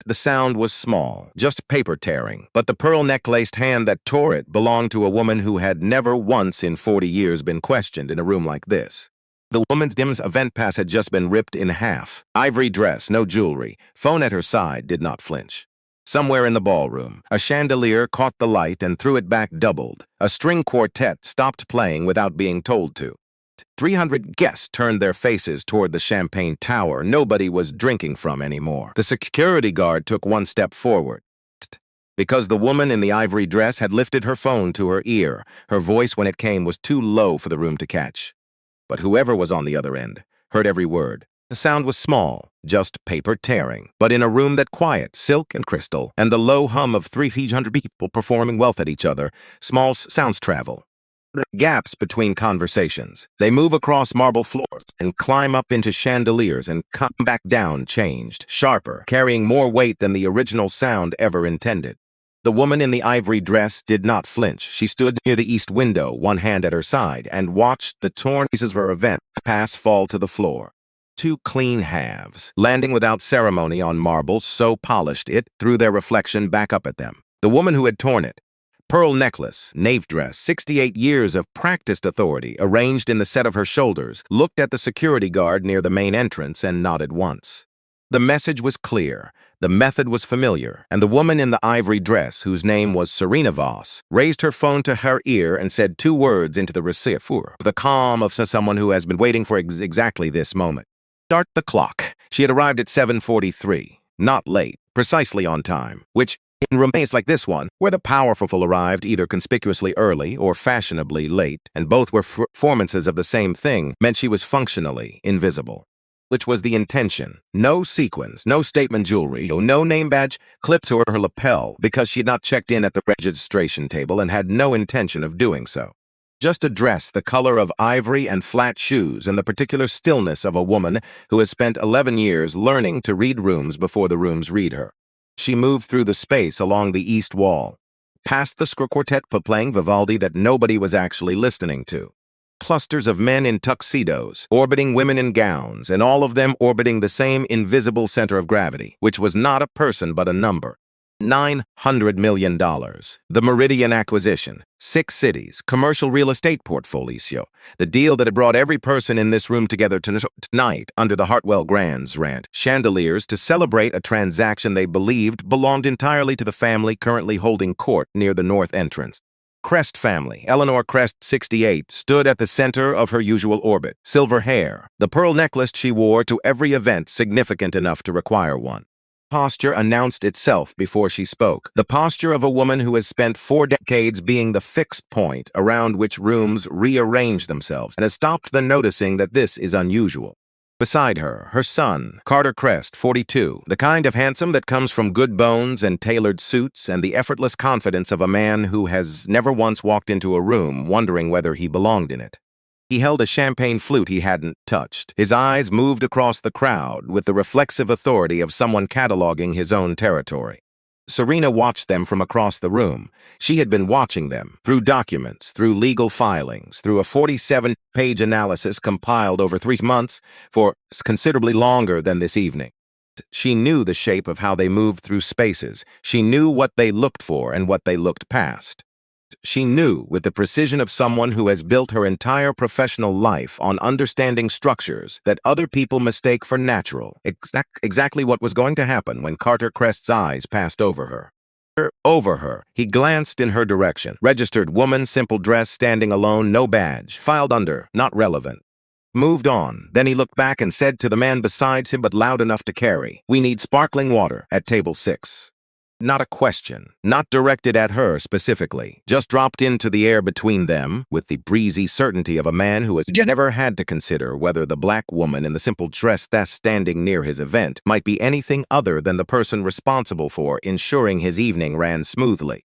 The sound was small, just paper tearing, but the pearl-necklaced hand that tore it belonged to a woman who had never once in 40 years been questioned in a room like this. The woman's DIMS event pass had just been ripped in half. Ivory dress, no jewelry. Phone at her side did not flinch. Somewhere in the ballroom, a chandelier caught the light and threw it back doubled. A string quartet stopped playing without being told to. 300 guests turned their faces toward the champagne tower nobody was drinking from anymore. The security guard took one step forward. Because the woman in the ivory dress had lifted her phone to her ear, her voice when it came was too low for the room to catch. But whoever was on the other end heard every word. The sound was small, just paper tearing, but in a room that quiet, silk and crystal, and the low hum of 300 people performing wealth at each other, small sounds travel. Gaps between conversations. They move across marble floors and climb up into chandeliers and come back down changed, sharper, carrying more weight than the original sound ever intended. The woman in the ivory dress did not flinch. She stood near the east window, one hand at her side, and watched the torn pieces of her event pass fall to the floor. Two clean halves, landing without ceremony on marble so polished it threw their reflection back up at them. The woman who had torn it, pearl necklace, knave dress, 68 years of practiced authority arranged in the set of her shoulders, looked at the security guard near the main entrance and nodded once. The message was clear, the method was familiar, and the woman in the ivory dress, whose name was Serena Voss, raised her phone to her ear and said two words into the receiver, the calm of someone who has been waiting for exactly this moment. Start the clock. She had arrived at 7:43, not late, precisely on time, which in rooms like this one, where the powerful arrived either conspicuously early or fashionably late, and both were performances of the same thing, meant she was functionally invisible. Which was the intention. No sequins, no statement jewelry, no name badge clipped to her lapel because she had not checked in at the registration table and had no intention of doing so. Just a dress the color of ivory and flat shoes and the particular stillness of a woman who has spent 11 years learning to read rooms before the rooms read her. She moved through the space along the east wall, past the quartet playing Vivaldi that nobody was actually listening to. Clusters of men in tuxedos, orbiting women in gowns, and all of them orbiting the same invisible center of gravity, which was not a person but a number. $900 million. The Meridian acquisition. 6 cities. Commercial real estate portfolio. The deal that had brought every person in this room together tonight under the Hartwell Grand's rant. Chandeliers to celebrate a transaction they believed belonged entirely to the family currently holding court near the north entrance. Crest family, Eleanor Crest, 68, stood at the center of her usual orbit. Silver hair, the pearl necklace she wore to every event significant enough to require one. Posture announced itself before she spoke. The posture of a woman who has spent 4 decades being the fixed point around which rooms rearrange themselves and has stopped the noticing that this is unusual. Beside her, her son, Carter Crest, 42, the kind of handsome that comes from good bones and tailored suits and the effortless confidence of a man who has never once walked into a room wondering whether he belonged in it. He held a champagne flute he hadn't touched. His eyes moved across the crowd with the reflexive authority of someone cataloging his own territory. Serena watched them from across the room. She had been watching them, through documents, through legal filings, through a 47-page analysis compiled over 3 months, for considerably longer than this evening. She knew the shape of how they moved through spaces. She knew what they looked for and what they looked past. She knew with the precision of someone who has built her entire professional life on understanding structures that other people mistake for natural, exactly what was going to happen when Carter Crest's eyes passed over her. Over her, he glanced in her direction. Registered woman, simple dress, standing alone, no badge. Filed under, not relevant. Moved on. Then he looked back and said to the man beside him but loud enough to carry, "We need sparkling water at table 6. Not a question, not directed at her specifically, just dropped into the air between them with the breezy certainty of a man who has never had to consider whether the black woman in the simple dress that's standing near his event might be anything other than the person responsible for ensuring his evening ran smoothly.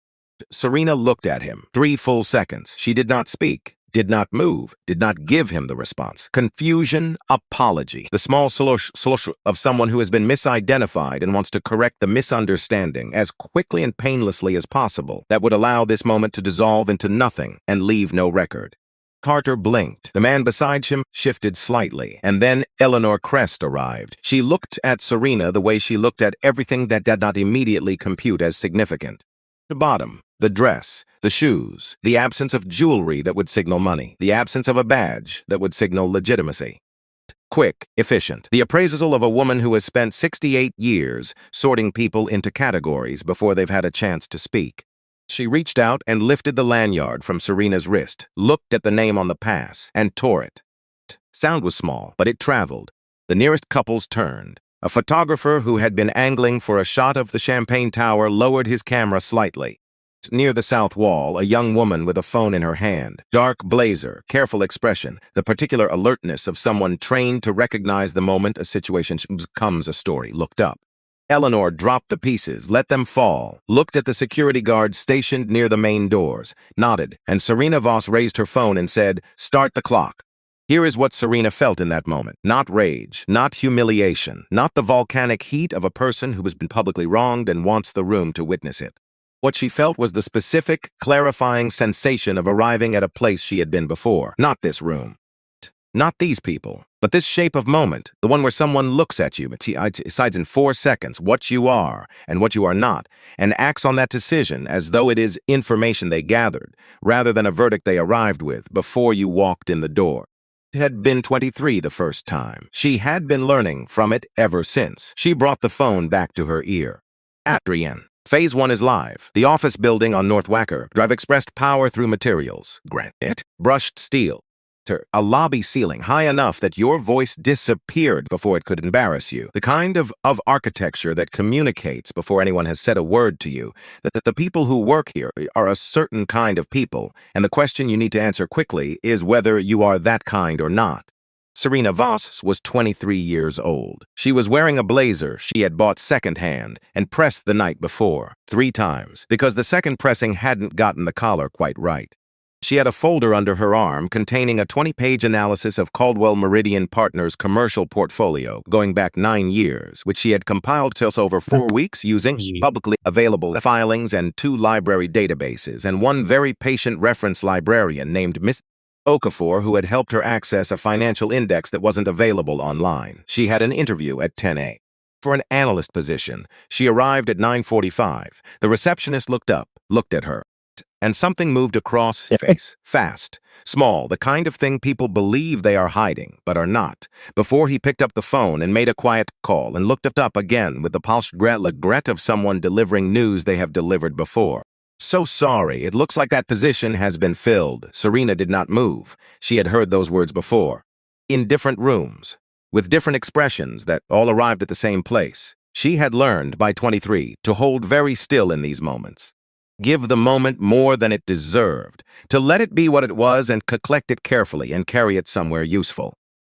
Serena looked at him. 3 full seconds. She did not speak. Did not move, did not give him the response. Confusion, apology. The small solution of someone who has been misidentified and wants to correct the misunderstanding as quickly and painlessly as possible that would allow this moment to dissolve into nothing and leave no record. Carter blinked. The man beside him shifted slightly, and then Eleanor Crest arrived. She looked at Serena the way she looked at everything that did not immediately compute as significant. The bottom, the dress, the shoes, the absence of jewelry that would signal money, the absence of a badge that would signal legitimacy. Quick, efficient. The appraisal of a woman who has spent 68 years sorting people into categories before they've had a chance to speak. She reached out and lifted the lanyard from Serena's wrist, looked at the name on the pass, and tore it. Sound was small, but it traveled. The nearest couples turned. A photographer who had been angling for a shot of the Champagne Tower lowered his camera slightly. Near the south wall, a young woman with a phone in her hand. Dark blazer, careful expression, the particular alertness of someone trained to recognize the moment a situation becomes a story, looked up. Eleanor dropped the pieces, let them fall, looked at the security guards stationed near the main doors, nodded, and Serena Voss raised her phone and said, "Start the clock." Here is what Serena felt in that moment. Not rage, not humiliation, not the volcanic heat of a person who has been publicly wronged and wants the room to witness it. What she felt was the specific, clarifying sensation of arriving at a place she had been before. Not this room. Not these people, but this shape of moment, the one where someone looks at you, decides in 4 seconds what you are and what you are not, and acts on that decision as though it is information they gathered, rather than a verdict they arrived with before you walked in the door. It had been 23 the first time. She had been learning from it ever since. She brought the phone back to her ear. Adrienne. Phase 1 is live. The office building on North Wacker Drive expressed power through materials. Granite. Brushed steel. A lobby ceiling high enough that your voice disappeared before it could embarrass you. The kind of architecture that communicates before anyone has said a word to you, that the people who work here are a certain kind of people, and the question you need to answer quickly is whether you are that kind or not. Serena Voss was 23 years old. She was wearing a blazer she had bought secondhand and pressed the night before, 3 times, because the second pressing hadn't gotten the collar quite right. She had a folder under her arm containing a 20-page analysis of Caldwell Meridian Partners' commercial portfolio going back 9 years, which she had compiled just over 4 weeks using publicly available filings and 2 library databases and 1 very patient reference librarian named Miss Okafor who had helped her access a financial index that wasn't available online. She had an interview at 10 a.m. for an analyst position. She arrived at 9:45. The receptionist looked up, looked at her, and something moved across his face, fast, small, the kind of thing people believe they are hiding, but are not, before he picked up the phone and made a quiet call and looked it up again with the polished regret of someone delivering news they have delivered before. "So sorry, it looks like that position has been filled." Serena did not move. She had heard those words before. In different rooms, with different expressions that all arrived at the same place. She had learned, by 23, to hold very still in these moments. Give the moment more than it deserved, to let it be what it was and collect it carefully and carry it somewhere useful.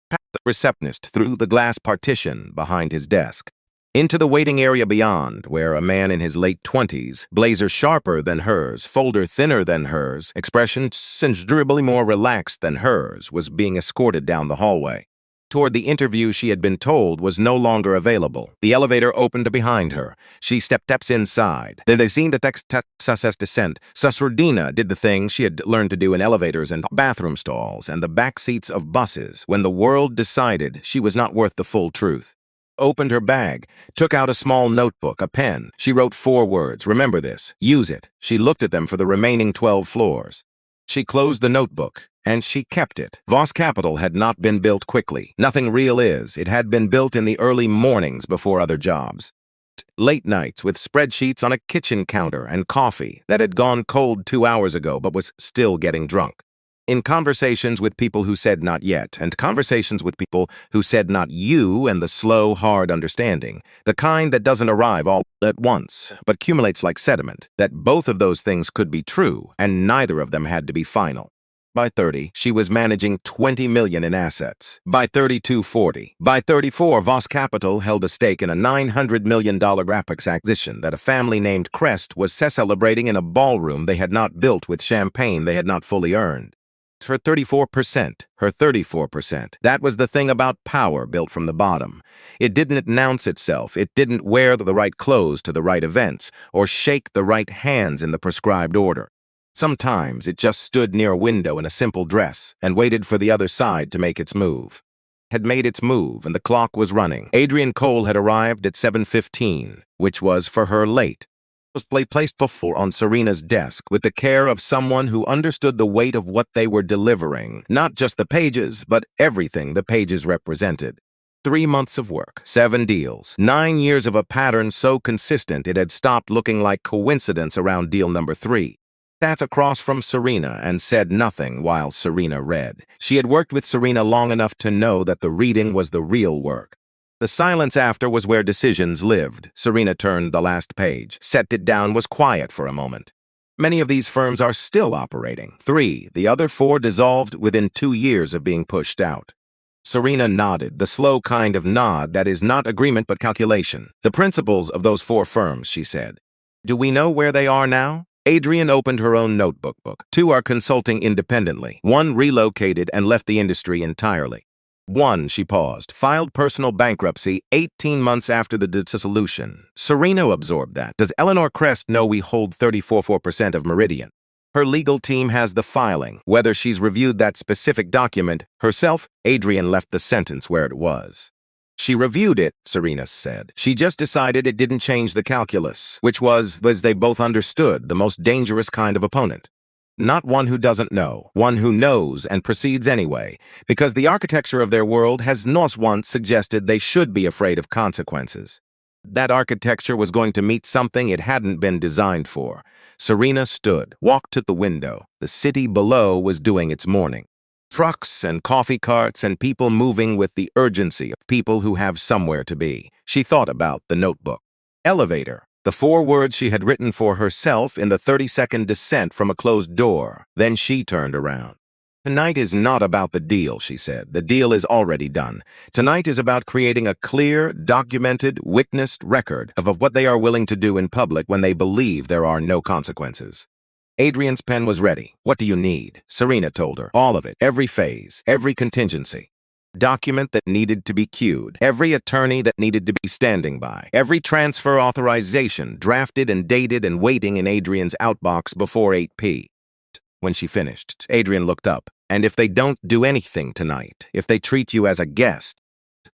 Past the receptionist through the glass partition behind his desk, into the waiting area beyond, where a man in his late 20s, blazer sharper than hers, folder thinner than hers, expression considerably more relaxed than hers, was being escorted down the hallway. Toward the interview she had been told was no longer available. The elevator opened behind her. She stepped inside. They seen the success descent. Susurdina did the thing she had learned to do in elevators and bathroom stalls and the back seats of buses when the world decided she was not worth the full truth. Opened her bag, took out a small notebook, a pen. She wrote 4 words. Remember this. Use it. She looked at them for the remaining 12 floors. She closed the notebook, and she kept it. Voss Capital had not been built quickly. Nothing real is. It had been built in the early mornings before other jobs. Late nights with spreadsheets on a kitchen counter and coffee that had gone cold 2 hours ago but was still getting drunk. In conversations with people who said not yet, and conversations with people who said not you, and the slow, hard understanding, the kind that doesn't arrive all at once, but accumulates like sediment, that both of those things could be true, and neither of them had to be final. By 30, she was managing $20 million in assets. By 32-40. By 34, Voss Capital held a stake in a $900 million graphics acquisition that a family named Crest was celebrating in a ballroom they had not built with champagne they had not fully earned. Her 34%, her 34%. That was the thing about power built from the bottom. It didn't announce itself. It didn't wear the right clothes to the right events or shake the right hands in the prescribed order. Sometimes it just stood near a window in a simple dress and waited for the other side to make its move. Had made its move and the clock was running. Adrian Cole had arrived at 7:15, which was for her late. It was placed before on Serena's desk with the care of someone who understood the weight of what they were delivering, not just the pages, but everything the pages represented. 3 months of work, 7 deals, 9 years of a pattern so consistent it had stopped looking like coincidence around deal number 3. Sat across from Serena and said nothing while Serena read. She had worked with Serena long enough to know that the reading was the real work. The silence after was where decisions lived. Serena turned the last page, set it down, was quiet for a moment. Many of these firms are still operating. 3, the other 4 dissolved within 2 years of being pushed out. Serena nodded, the slow kind of nod that is not agreement but calculation. The principals of those 4 firms, she said. Do we know where they are now? Adrian opened her own notebook. 2 are consulting independently. 1 relocated and left the industry entirely. 1, she paused, filed personal bankruptcy 18 months after the dissolution. Serena absorbed that. Does Eleanor Crest know we hold 34% of Meridian? Her legal team has the filing. Whether she's reviewed that specific document herself, Adrian left the sentence where it was. She reviewed it, Serena said. She just decided it didn't change the calculus, which was, as they both understood, the most dangerous kind of opponent. Not one who doesn't know, one who knows and proceeds anyway, because the architecture of their world has not once suggested they should be afraid of consequences. That architecture was going to meet something it hadn't been designed for. Serena stood, walked to the window. The city below was doing its morning. Trucks and coffee carts and people moving with the urgency of people who have somewhere to be. She thought about the notebook. Elevator. The 4 words she had written for herself in the 30-second descent from a closed door. Then she turned around. Tonight is not about the deal, she said. The deal is already done. Tonight is about creating a clear, documented, witnessed record of what they are willing to do in public when they believe there are no consequences. Adrian's pen was ready. What do you need? Serena told her. All of it. Every phase. Every contingency. Document that needed to be queued. Every attorney that needed to be standing by. Every transfer authorization drafted and dated and waiting in Adrian's outbox before 8 p. When she finished, Adrian looked up. And if they don't do anything tonight, if they treat you as a guest.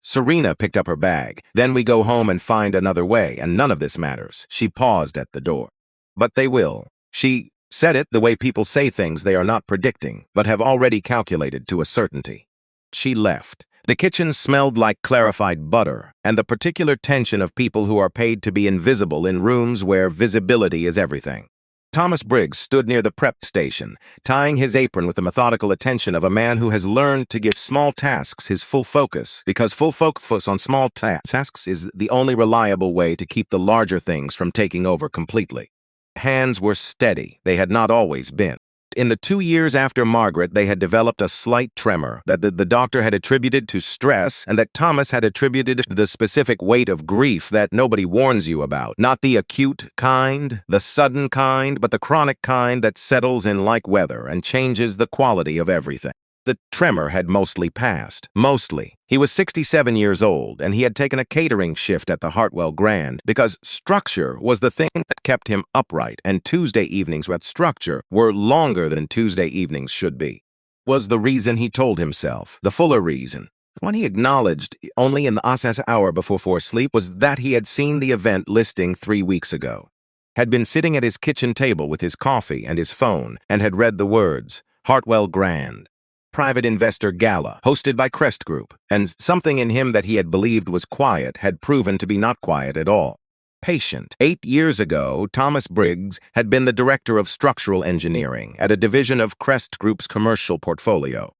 Serena picked up her bag. Then we go home and find another way, and none of this matters. She paused at the door. But they will. She said it the way people say things they are not predicting, but have already calculated to a certainty. She left. The kitchen smelled like clarified butter, and the particular tension of people who are paid to be invisible in rooms where visibility is everything. Thomas Briggs stood near the prep station, tying his apron with the methodical attention of a man who has learned to give small tasks his full focus, because full focus on small tasks is the only reliable way to keep the larger things from taking over completely. Hands were steady. They had not always been. In the 2 years after Margaret, they had developed a slight tremor that the doctor had attributed to stress and that Thomas had attributed to the specific weight of grief that nobody warns you about. Not the acute kind, the sudden kind, but the chronic kind that settles in like weather and changes the quality of everything. The tremor had mostly passed. Mostly. He was 67 years old, and he had taken a catering shift at the Hartwell Grand because structure was the thing that kept him upright, and Tuesday evenings with structure were longer than Tuesday evenings should be. Was the reason he told himself, the fuller reason. What he acknowledged only in the assess hour before sleep was that he had seen the event listing 3 weeks ago, had been sitting at his kitchen table with his coffee and his phone, and had read the words, Hartwell Grand. Private investor gala, hosted by Crest Group, and something in him that he had believed was quiet had proven to be not quiet at all. Patient. 8 years ago, Thomas Briggs had been the director of structural engineering at a division of Crest Group's commercial portfolio.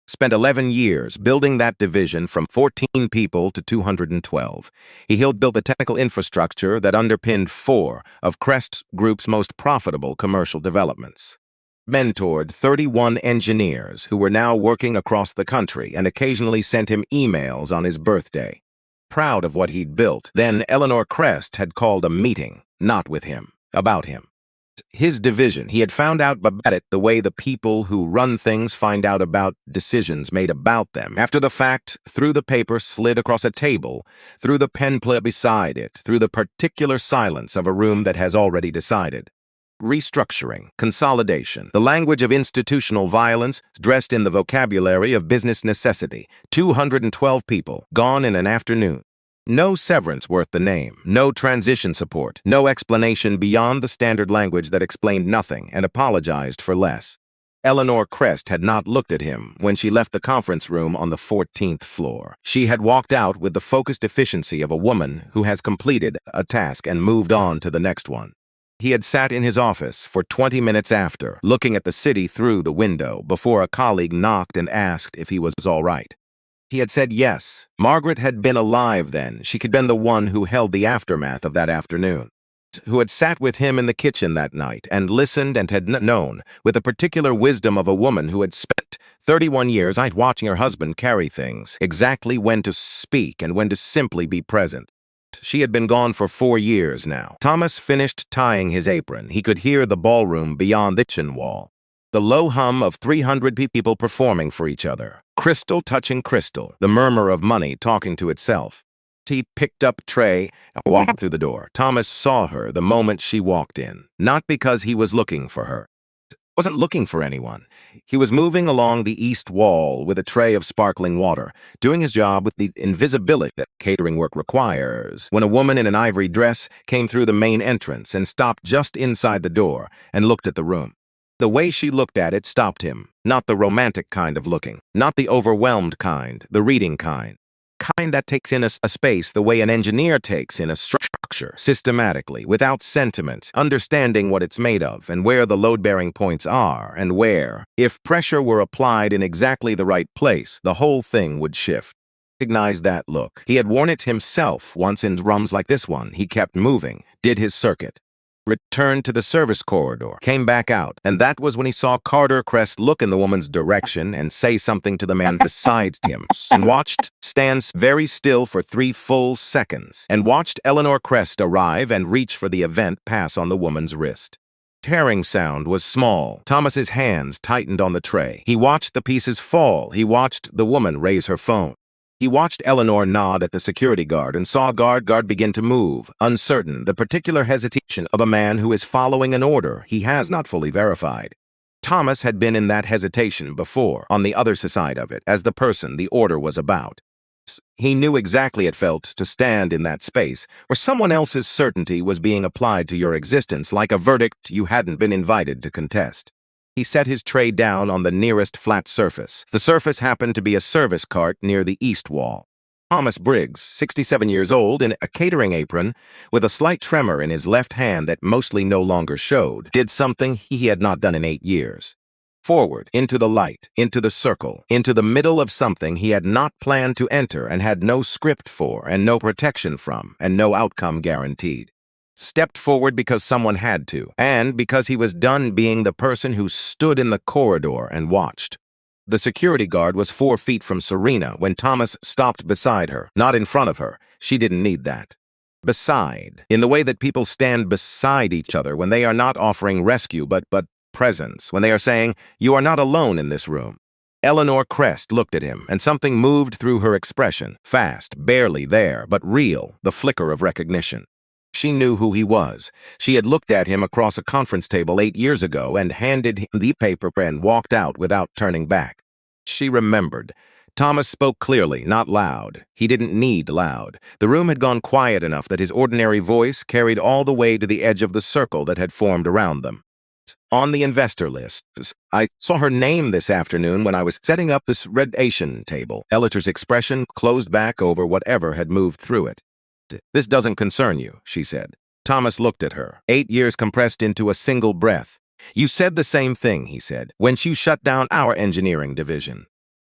Spent 11 years building that division from 14 people to 212. He helped build the technical infrastructure that underpinned 4 of Crest Group's most profitable commercial developments. Mentored 31 engineers who were now working across the country and occasionally sent him emails on his birthday. Proud of what he'd built, then Eleanor Crest had called a meeting, not with him, about him. His division, he had found out about it the way the people who run things find out about decisions made about them. After the fact, through the paper slid across a table, through the pen play beside it, through the particular silence of a room that has already decided. restructuring, consolidation, the language of institutional violence dressed in the vocabulary of business necessity. 212 people, gone in an afternoon. No severance worth the name, no transition support, no explanation beyond the standard language that explained nothing and apologized for less. Eleanor Crest had not looked at him when she left the conference room on the 14th floor. She had walked out with the focused efficiency of a woman who has completed a task and moved on to the next one. He had sat in his office for 20 minutes after, looking at the city through the window, before a colleague knocked and asked if he was all right. He had said yes. Margaret had been alive then. She had been the one who held the aftermath of that afternoon, who had sat with him in the kitchen that night and listened and had known, with the particular wisdom of a woman who had spent 31 years watching her husband carry things, exactly when to speak and when to simply be present. She had been gone for 4 years now. Thomas finished tying his apron. He could hear the ballroom beyond the kitchen wall. The low hum of 300 people performing for each other. Crystal touching crystal. The murmur of money talking to itself. He picked up a tray and walked through the door. Thomas saw her the moment she walked in. Not because he was looking for her. Wasn't looking for anyone. He was moving along the east wall with a tray of sparkling water, doing his job with the invisibility that catering work requires, when a woman in an ivory dress came through the main entrance and stopped just inside the door and looked at the room. The way she looked at it stopped him. Not the romantic kind of looking, not the overwhelmed kind, the reading kind that takes in a space the way an engineer takes in a structure, systematically, without sentiment, understanding what it's made of and where the load-bearing points are, and where, if pressure were applied in exactly the right place, the whole thing would shift. He recognized that look. He had worn it himself once in rooms like this one. He kept moving, did his circuit, returned to the service corridor, came back out, and that was when he saw Carter Crest look in the woman's direction and say something to the man beside him, and watched stand very still for 3 full seconds, and watched Eleanor Crest arrive and reach for the event pass on the woman's wrist. Tearing sound was small. Thomas's hands tightened on the tray. He watched the pieces fall. He watched the woman raise her phone. He watched Eleanor nod at the security guard and saw guard begin to move, uncertain, the particular hesitation of a man who is following an order he has not fully verified. Thomas had been in that hesitation before, on the other side of it, as the person the order was about. He knew exactly it felt to stand in that space, where someone else's certainty was being applied to your existence like a verdict you hadn't been invited to contest. He set his tray down on the nearest flat surface. The surface happened to be a service cart near the east wall. Thomas Briggs, 67 years old, in a catering apron, with a slight tremor in his left hand that mostly no longer showed, did something he had not done in 8 years. Forward, into the light, into the circle, into the middle of something he had not planned to enter and had no script for, and no protection from, and no outcome guaranteed. Stepped forward because someone had to, and because he was done being the person who stood in the corridor and watched. The security guard was 4 feet from Serena when Thomas stopped beside her, not in front of her. She didn't need that. Beside, in the way that people stand beside each other when they are not offering rescue but presence, when they are saying, "You are not alone in this room." Eleanor Crest looked at him, and something moved through her expression, fast, barely there, but real, the flicker of recognition. She knew who he was. She had looked at him across a conference table 8 years ago and handed him the paper and walked out without turning back. She remembered. Thomas spoke clearly, not loud. He didn't need loud. The room had gone quiet enough that his ordinary voice carried all the way to the edge of the circle that had formed around them. On the investor list, I saw her name this afternoon when I was setting up this redation table. Eliter's expression closed back over whatever had moved through it. "This doesn't concern you," she said. Thomas looked at her, 8 years compressed into a single breath. "You said the same thing," he said, "when you shut down our engineering division."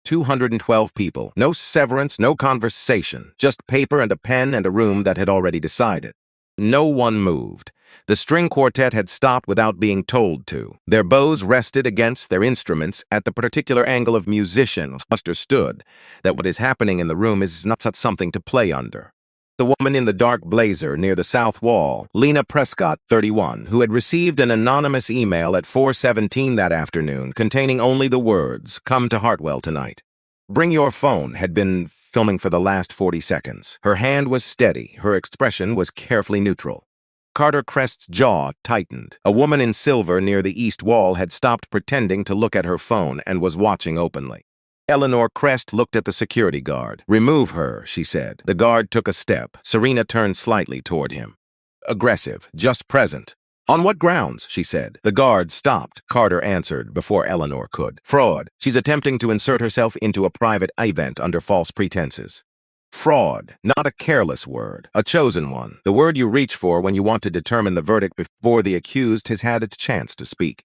212 people, no severance, no conversation, just paper and a pen and a room that had already decided. No one moved. The string quartet had stopped without being told to. Their bows rested against their instruments at the particular angle of musicians understood that what is happening in the room is not something to play under. The woman in the dark blazer near the south wall, Lena Prescott, 31, who had received an anonymous email at 4:17 that afternoon containing only the words, "Come to Hartwell tonight." "Bring your phone," had been filming for the last 40 seconds. Her hand was steady. Her expression was carefully neutral. Carter Crest's jaw tightened. A woman in silver near the east wall had stopped pretending to look at her phone and was watching openly. Eleanor Crest looked at the security guard. "Remove her," she said. The guard took a step. Serena turned slightly toward him. "Aggressive, just present." "On what grounds?" she said. The guard stopped. Carter answered before Eleanor could. "Fraud. She's attempting to insert herself into a private event under false pretenses." Fraud, not a careless word, a chosen one, the word you reach for when you want to determine the verdict before the accused has had its chance to speak.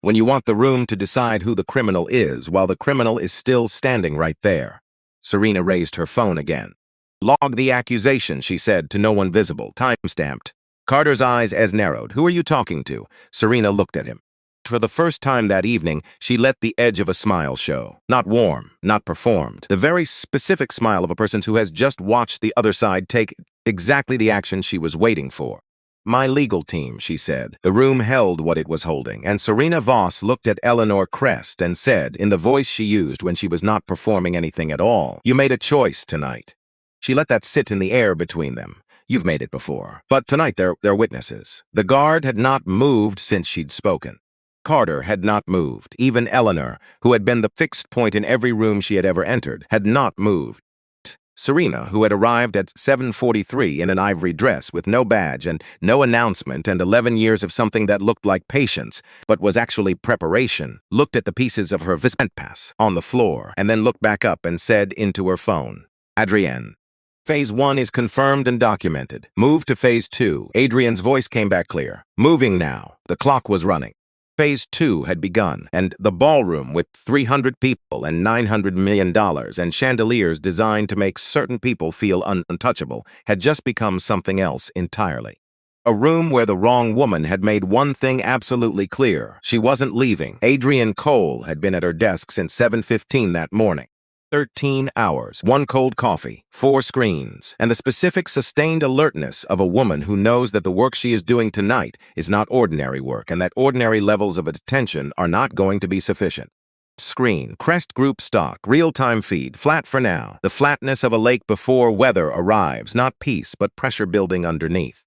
When you want the room to decide who the criminal is while the criminal is still standing right there. Serena raised her phone again. "Log the accusation," she said to no one visible, time-stamped. Carter's eyes as narrowed. "Who are you talking to?" Serena looked at him. For the first time that evening, she let the edge of a smile show. Not warm, not performed. The very specific smile of a person who has just watched the other side take exactly the action she was waiting for. "My legal team," she said. The room held what it was holding, and Serena Voss looked at Eleanor Crest and said, in the voice she used when she was not performing anything at all, "You made a choice tonight." She let that sit in the air between them. "You've made it before. But tonight they're witnesses." The guard had not moved since she'd spoken. Carter had not moved. Even Eleanor, who had been the fixed point in every room she had ever entered, had not moved. Serena, who had arrived at 7:43 in an ivory dress with no badge and no announcement and 11 years of something that looked like patience, but was actually preparation, looked at the pieces of her visit pass on the floor and then looked back up and said into her phone, "Adrienne. Phase 1 is confirmed and documented. Move to Phase 2. Adrienne's voice came back clear. "Moving now." The clock was running. Phase 2 had begun, and the ballroom with 300 people and $900 million and chandeliers designed to make certain people feel untouchable had just become something else entirely. A room where the wrong woman had made one thing absolutely clear. She wasn't leaving. Adrienne Cole had been at her desk since 7:15 that morning. 13 hours, 1 cold coffee, 4 screens, and the specific sustained alertness of a woman who knows that the work she is doing tonight is not ordinary work and that ordinary levels of attention are not going to be sufficient. Screen, Crest Group stock, real-time feed, flat for now. The flatness of a lake before weather arrives, not peace, but pressure building underneath.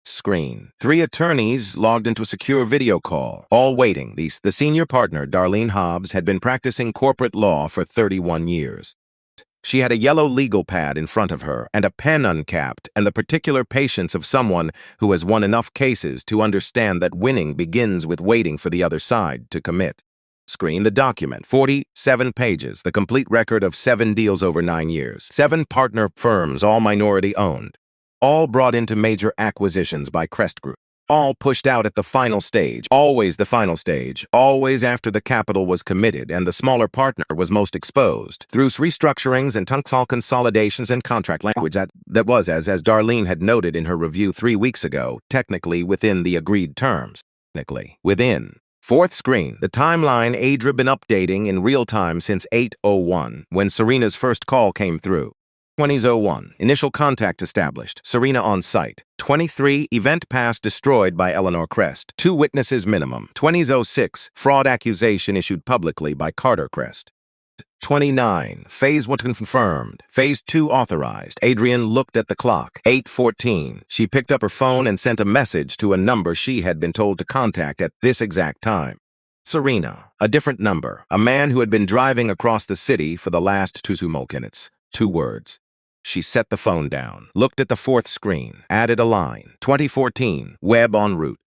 Screen. 3 attorneys logged into a secure video call, all waiting. The senior partner, Darlene Hobbs, had been practicing corporate law for 31 years. She had a yellow legal pad in front of her and a pen uncapped and the particular patience of someone who has won enough cases to understand that winning begins with waiting for the other side to commit. Screen, the document, 47 pages, the complete record of 7 deals over 9 years, 7 partner firms, all minority-owned. All brought into major acquisitions by Crest Group. All pushed out at the final stage, always the final stage, always after the capital was committed and the smaller partner was most exposed, through restructurings and tongue consolidations and contract language that was, as Darlene had noted in her review 3 weeks ago, technically within the agreed terms. Technically within. 4th screen, the timeline Adra been updating in real time since 8:01, when Serena's first call came through. 20:01, initial contact established, Serena on site. 23, event pass destroyed by Eleanor Crest. 2 witnesses minimum. 20:06, fraud accusation issued publicly by Carter Crest. 29, Phase 1 confirmed. Phase 2 authorized. Adrienne looked at the clock. 8:14. She picked up her phone and sent a message to a number she had been told to contact at this exact time. Serena, a different number. A man who had been driving across the city for the last 2 minutes. 2 words. She set the phone down, looked at the 4th screen, added a line. 2014, web en route.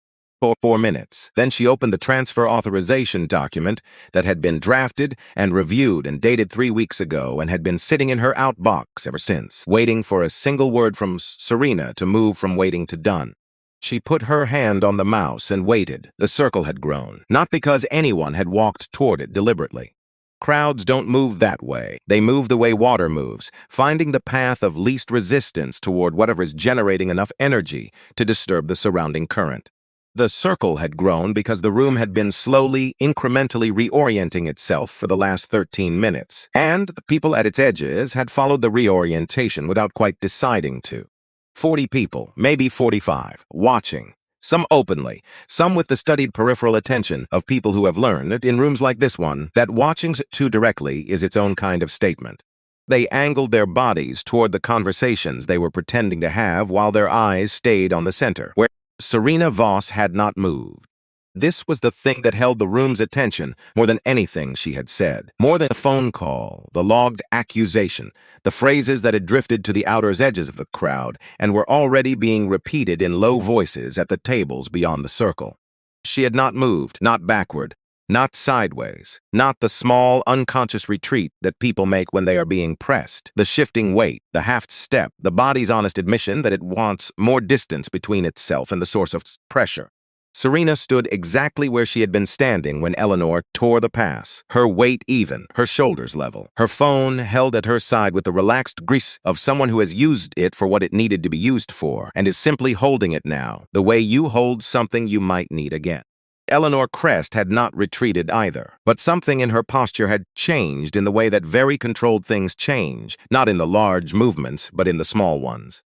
For 4 minutes. Then she opened the transfer authorization document that had been drafted and reviewed and dated 3 weeks ago and had been sitting in her outbox ever since, waiting for a single word from Serena to move from waiting to done. She put her hand on the mouse and waited. The circle had grown, not because anyone had walked toward it deliberately. Crowds don't move that way. They move the way water moves, finding the path of least resistance toward whatever is generating enough energy to disturb the surrounding current. The circle had grown because the room had been slowly, incrementally reorienting itself for the last 13 minutes, and the people at its edges had followed the reorientation without quite deciding to. 40 people, maybe 45, watching. Some openly, some with the studied peripheral attention of people who have learned, in rooms like this one, that watching too directly is its own kind of statement. They angled their bodies toward the conversations they were pretending to have while their eyes stayed on the center, where Serena Voss had not moved. This was the thing that held the room's attention more than anything she had said. More than a phone call, the logged accusation, the phrases that had drifted to the outer edges of the crowd and were already being repeated in low voices at the tables beyond the circle. She had not moved, not backward, not sideways, not the small, unconscious retreat that people make when they are being pressed, the shifting weight, the half step, the body's honest admission that it wants more distance between itself and the source of pressure. Serena stood exactly where she had been standing when Eleanor tore the pass, her weight even, her shoulders level, her phone held at her side with the relaxed grace of someone who has used it for what it needed to be used for and is simply holding it now, the way you hold something you might need again. Eleanor Crest had not retreated either, but something in her posture had changed in the way that very controlled things change, not in the large movements, but in the small ones.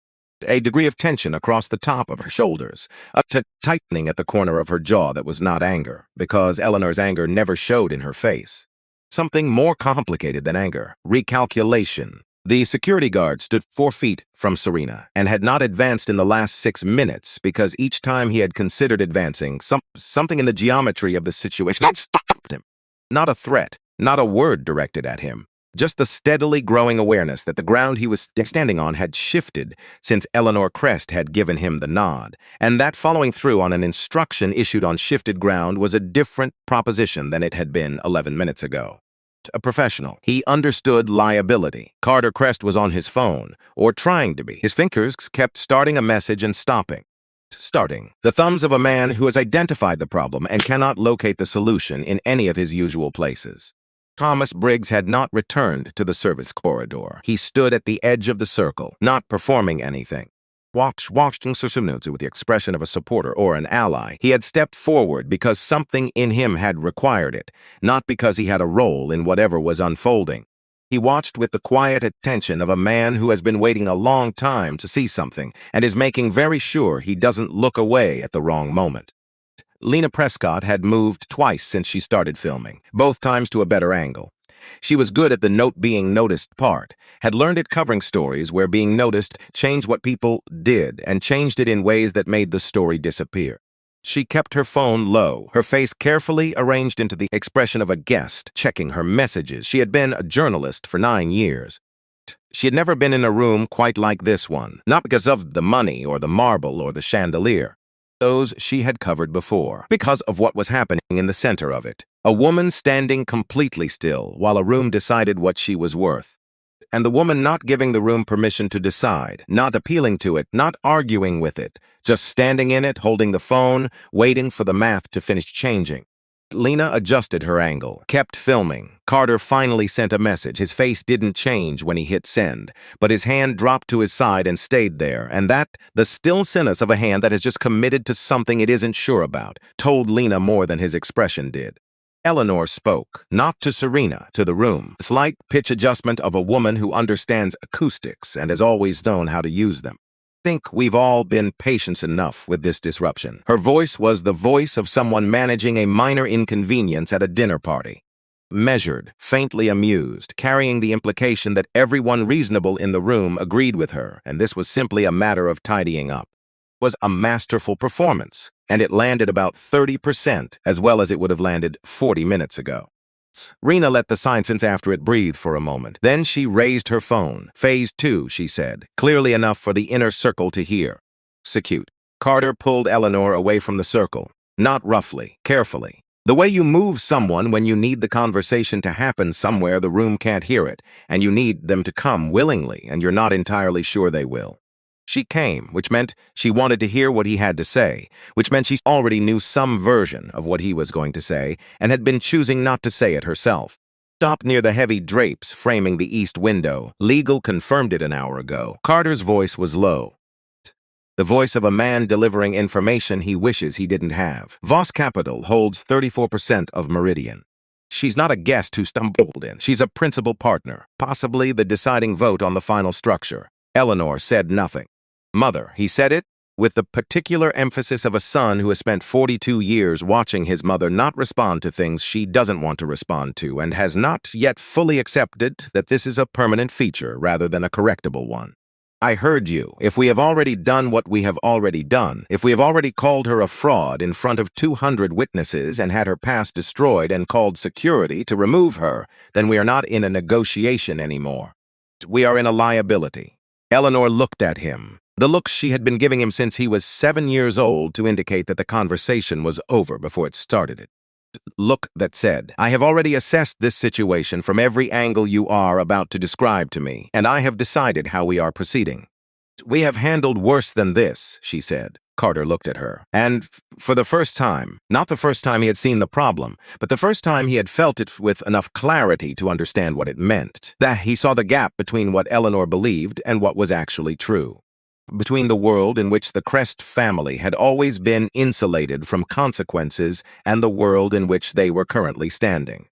A degree of tension across the top of her shoulders, a tightening at the corner of her jaw that was not anger, because Eleanor's anger never showed in her face. Something more complicated than anger, recalculation. The security guard stood 4 feet from Serena and had not advanced in the last 6 minutes because each time he had considered advancing, something in the geometry of the situation had stopped him. Not a threat, not a word directed at him. Just the steadily growing awareness that the ground he was standing on had shifted since Eleanor Crest had given him the nod, and that following through on an instruction issued on shifted ground was a different proposition than it had been 11 minutes ago. A professional, he understood liability. Carter Crest was on his phone, or trying to be. His fingers kept starting a message and stopping. Starting. The thumbs of a man who has identified the problem and cannot locate the solution in any of his usual places. Thomas Briggs had not returned to the service corridor. He stood at the edge of the circle, not performing anything. Watching Serena with the expression of a supporter or an ally. He had stepped forward because something in him had required it, not because he had a role in whatever was unfolding. He watched with the quiet attention of a man who has been waiting a long time to see something and is making very sure he doesn't look away at the wrong moment. Lena Prescott had moved twice since she started filming, both times to a better angle. She was good at the note being noticed part, had learned it covering stories where being noticed changed what people did and changed it in ways that made the story disappear. She kept her phone low, her face carefully arranged into the expression of a guest, checking her messages. She had been a journalist for 9 years. She had never been in a room quite like this one, not because of the money or the marble or the chandelier. Those she had covered before, because of what was happening in the center of it. A woman standing completely still while a room decided what she was worth. And the woman not giving the room permission to decide, not appealing to it, not arguing with it, just standing in it, holding the phone, waiting for the math to finish changing. Lena adjusted her angle, kept filming. Carter finally sent a message. His face didn't change when he hit send, but his hand dropped to his side and stayed there, and that, the still sentence of a hand that has just committed to something it isn't sure about, told Lena more than his expression did. Eleanor spoke, not to Serena, to the room. A slight pitch adjustment of a woman who understands acoustics and has always known how to use them. I think we've all been patient enough with this disruption. Her voice was the voice of someone managing a minor inconvenience at a dinner party. Measured, faintly amused, carrying the implication that everyone reasonable in the room agreed with her, and this was simply a matter of tidying up. It was a masterful performance, and it landed about 30% as well as it would have landed 40 minutes ago. Rena let the silence after it breathe for a moment. Then she raised her phone. Phase 2, she said, clearly enough for the inner circle to hear. Execute. Carter pulled Eleanor away from the circle. Not roughly, carefully. The way you move someone when you need the conversation to happen somewhere the room can't hear it, and you need them to come willingly, and you're not entirely sure they will. She came, which meant she wanted to hear what he had to say, which meant she already knew some version of what he was going to say and had been choosing not to say it herself. Stopped near the heavy drapes framing the east window. Legal confirmed it an hour ago. Carter's voice was low. The voice of a man delivering information he wishes he didn't have. Voss Capital holds 34% of Meridian. She's not a guest who stumbled in. She's a principal partner, possibly the deciding vote on the final structure. Eleanor said nothing. Mother, he said it, with the particular emphasis of a son who has spent 42 years watching his mother not respond to things she doesn't want to respond to and has not yet fully accepted that this is a permanent feature rather than a correctable one. I heard you. If we have already done what we have already done, if we have already called her a fraud in front of 200 witnesses and had her pass destroyed and called security to remove her, then we are not in a negotiation anymore. We are in a liability. Eleanor looked at him, the looks she had been giving him since he was 7 years old, to indicate that the conversation was over before it started. Look that said, I have already assessed this situation from every angle you are about to describe to me, and I have decided how we are proceeding. We have handled worse than this, she said. Carter looked at her, and for the first time, not the first time he had seen the problem, but the first time he had felt it with enough clarity to understand what it meant, that he saw the gap between what Eleanor believed and what was actually true. Between the world in which the Crest family had always been insulated from consequences and the world in which they were currently standing.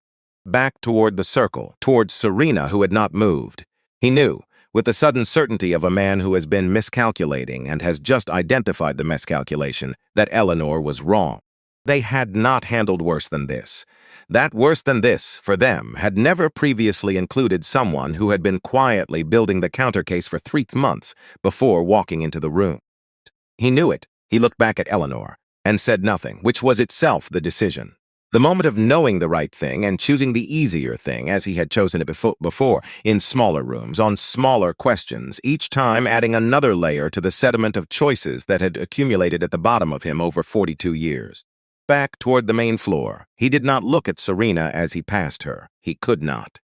Back toward the circle, towards Serena, who had not moved. He knew, with the sudden certainty of a man who has been miscalculating and has just identified the miscalculation, that Eleanor was wrong. They had not handled worse than this. That worse than this, for them, had never previously included someone who had been quietly building the countercase for 3 months before walking into the room. He knew it. He looked back at Eleanor and said nothing, which was itself the decision. The moment of knowing the right thing and choosing the easier thing, as he had chosen it before, in smaller rooms, on smaller questions, each time adding another layer to the sediment of choices that had accumulated at the bottom of him over 42 years. Back toward the main floor, he did not look at Serena as he passed her. He could not.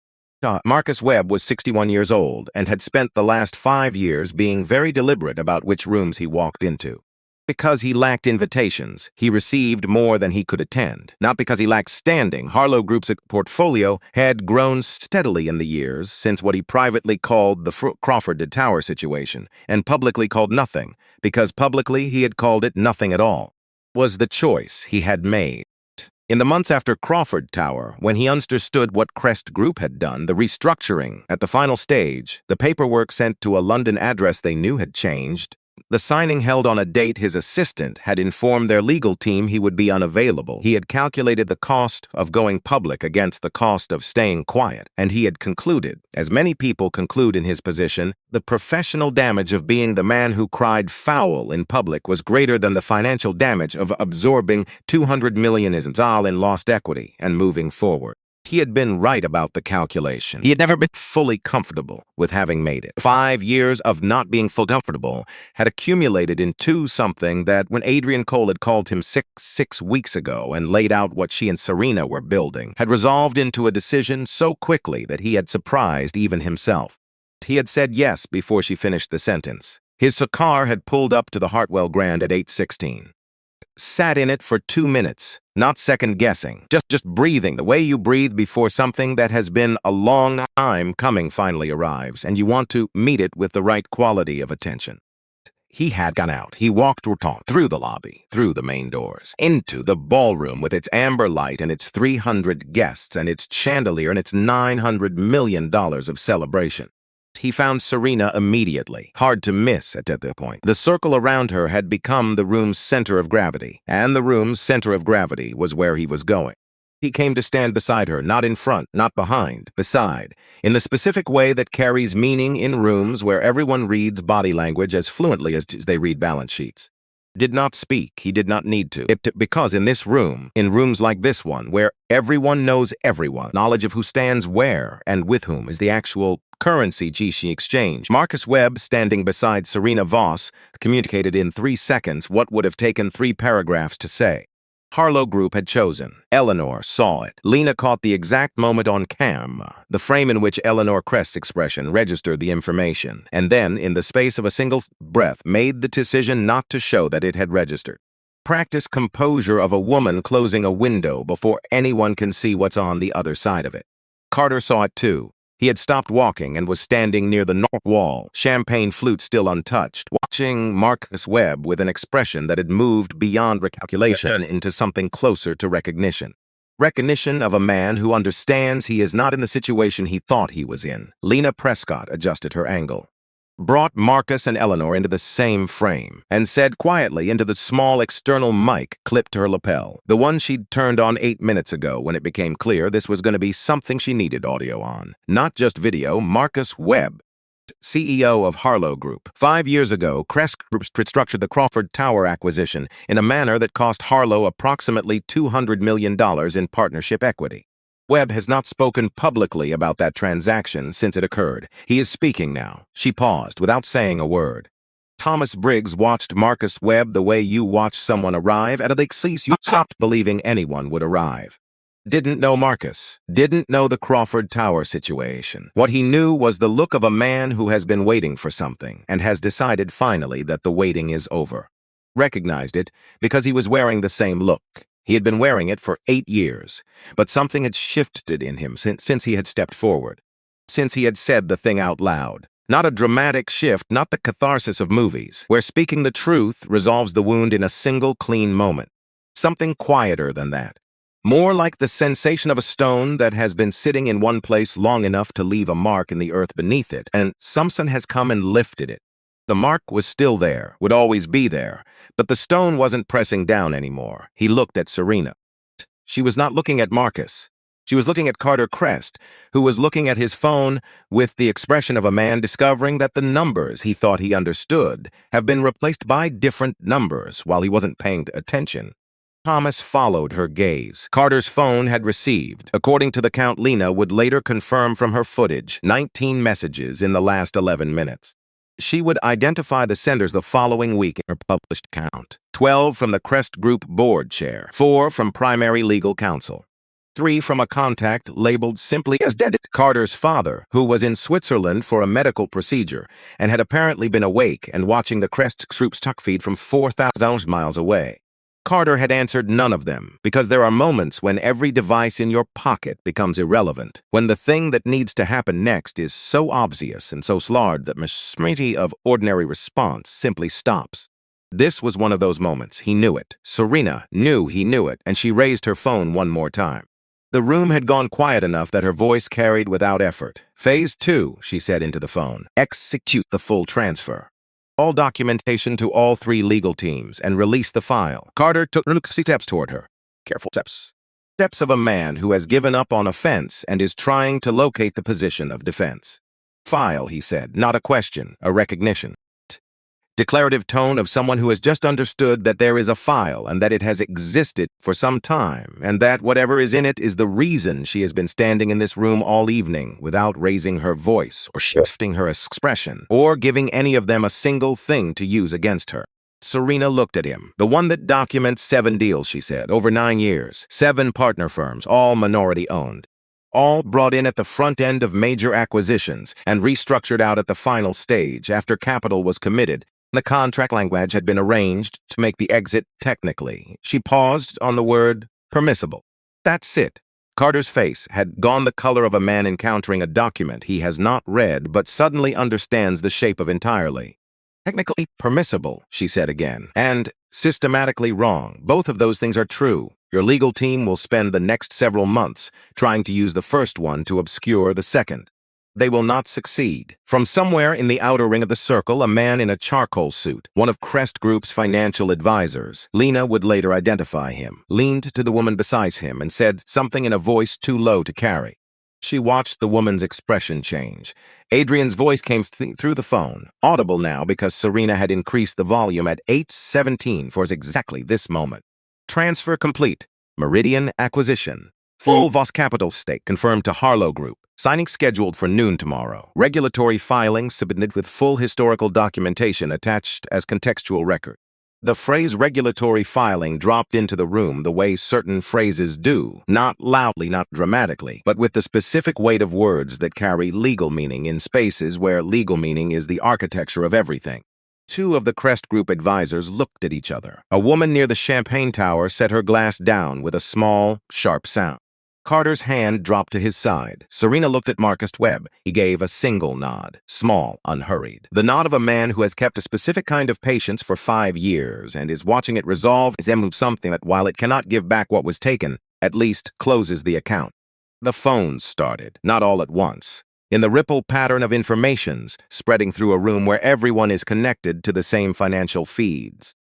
Marcus Webb was 61 years old and had spent the last 5 years being very deliberate about which rooms he walked into. Because he lacked invitations, he received more than he could attend. Not because he lacked standing. Harlow Group's portfolio had grown steadily in the years since what he privately called the Crawford Tower situation, and publicly called nothing, because publicly he had called it nothing at all. Was the choice he had made. In the months after Crawford Tower, when he understood what Crest Group had done, the restructuring at the final stage, the paperwork sent to a London address they knew had changed, the signing held on a date his assistant had informed their legal team he would be unavailable. He had calculated the cost of going public against the cost of staying quiet, and he had concluded, as many people conclude in his position, the professional damage of being the man who cried foul in public was greater than the financial damage of absorbing $200 million in lost equity and moving forward. He had been right about the calculation. He had never been fully comfortable with having made it. 5 years of not being fully comfortable had accumulated into something that, when Adrian Cole had called him six weeks ago and laid out what she and Serena were building, had resolved into a decision so quickly that he had surprised even himself. He had said yes before she finished the sentence. His car had pulled up to the Hartwell Grand at 8:16. Sat in it for 2 minutes, not second-guessing, just breathing the way you breathe before something that has been a long time coming finally arrives, and you want to meet it with the right quality of attention. He had gone out. He walked through the lobby, through the main doors, into the ballroom with its amber light and its 300 guests and its chandelier and its $900 million of celebration. He found Serena immediately, hard to miss at that point. The circle around her had become the room's center of gravity, and the room's center of gravity was where he was going. He came to stand beside her, not in front, not behind, beside, in the specific way that carries meaning in rooms where everyone reads body language as fluently as they read balance sheets. Did not speak, he did not need to, because in this room, in rooms like this one, where everyone knows everyone, knowledge of who stands where and with whom is the actual currency she exchanged. Marcus Webb, standing beside Serena Voss, communicated in 3 seconds what would have taken 3 paragraphs to say. Harlow Group had chosen. Eleanor saw it. Lena caught the exact moment on camera, the frame in which Eleanor Crest's expression registered the information, and then, in the space of a single breath, made the decision not to show that it had registered. Practice composure of a woman closing a window before anyone can see what's on the other side of it. Carter saw it too. He had stopped walking and was standing near the north wall, champagne flute still untouched, watching Marcus Webb with an expression that had moved beyond recalculation into something closer to recognition. Recognition of a man who understands he is not in the situation he thought he was in. Lena Prescott adjusted her angle, brought Marcus and Eleanor into the same frame, and said quietly into the small external mic clipped to her lapel, the one she'd turned on 8 minutes ago when it became clear this was going to be something she needed audio on, not just video. Marcus Webb CEO of Harlow Group. 5 years ago, Crest Group structured the Crawford Tower acquisition in a manner that cost Harlow approximately $200 million in partnership equity. Webb has not spoken publicly about that transaction since it occurred. He is speaking now. She paused without saying a word. Thomas Briggs watched Marcus Webb the way you watch someone arrive at a lake. You stopped believing anyone would arrive. Didn't know Marcus. Didn't know the Crawford Tower situation. What he knew was the look of a man who has been waiting for something and has decided finally that the waiting is over. Recognized it because he was wearing the same look. He had been wearing it for 8 years, but something had shifted in him since he had stepped forward. Since he had said the thing out loud. Not a dramatic shift, not the catharsis of movies, where speaking the truth resolves the wound in a single clean moment. Something quieter than that. More like the sensation of a stone that has been sitting in one place long enough to leave a mark in the earth beneath it, and someone has come and lifted it. The mark was still there, would always be there, but the stone wasn't pressing down anymore. He looked at Serena. She was not looking at Marcus. She was looking at Carter Crest, who was looking at his phone with the expression of a man discovering that the numbers he thought he understood have been replaced by different numbers while he wasn't paying attention. Thomas followed her gaze. Carter's phone had received, according to the count Lena would later confirm from her footage, 19 messages in the last 11 minutes. She would identify the senders the following week in her published count. 12 from the Crest Group board chair, 4 from primary legal counsel, 3 from a contact labeled simply as dead. Carter's father, who was in Switzerland for a medical procedure and had apparently been awake and watching the Crest Group's tuck feed from 4,000 miles away. Carter had answered none of them, because there are moments when every device in your pocket becomes irrelevant, when the thing that needs to happen next is so obvious and so slurred that machinery of ordinary response simply stops. This was one of those moments. He knew it. Serena knew he knew it, and she raised her phone one more time. The room had gone quiet enough that her voice carried without effort. Phase 2, she said into the phone. Execute the full transfer. All documentation to all 3 legal teams and release the file. Carter took steps toward her. Careful steps. Steps of a man who has given up on offense and is trying to locate the position of defense. File, he said, not a question, a recognition. Declarative tone of someone who has just understood that there is a file and that it has existed for some time and that whatever is in it is the reason she has been standing in this room all evening without raising her voice or shifting her expression or giving any of them a single thing to use against her. Serena looked at him. The one that documents 7 deals, she said, over 9 years, 7 partner firms, all minority-owned. All brought in at the front end of major acquisitions and restructured out at the final stage after capital was committed. The contract language had been arranged to make the exit technically. She paused on the word permissible. That's it. Carter's face had gone the color of a man encountering a document he has not read but suddenly understands the shape of entirely. Technically permissible, she said again, and systematically wrong. Both of those things are true. Your legal team will spend the next several months trying to use the first one to obscure the second. They will not succeed. From somewhere in the outer ring of the circle, a man in a charcoal suit, one of Crest Group's financial advisors, Lena would later identify him, leaned to the woman beside him and said something in a voice too low to carry. She watched the woman's expression change. Adrian's voice came through the phone, audible now because Serena had increased the volume at 8:17 for exactly this moment. Transfer complete. Meridian acquisition. Full Voss capital stake confirmed to Harlow Group. Signing scheduled for noon tomorrow. Regulatory filings submitted with full historical documentation attached as contextual record. The phrase regulatory filing dropped into the room the way certain phrases do, not loudly, not dramatically, but with the specific weight of words that carry legal meaning in spaces where legal meaning is the architecture of everything. 2 of the Crest Group advisors looked at each other. A woman near the champagne tower set her glass down with a small, sharp sound. Carter's hand dropped to his side. Serena looked at Marcus Webb. He gave a single nod, small, unhurried. The nod of a man who has kept a specific kind of patience for 5 years and is watching it resolve something that, while it cannot give back what was taken, at least closes the account. The phones started, not all at once. In the ripple pattern of informations spreading through a room where everyone is connected to the same financial feeds.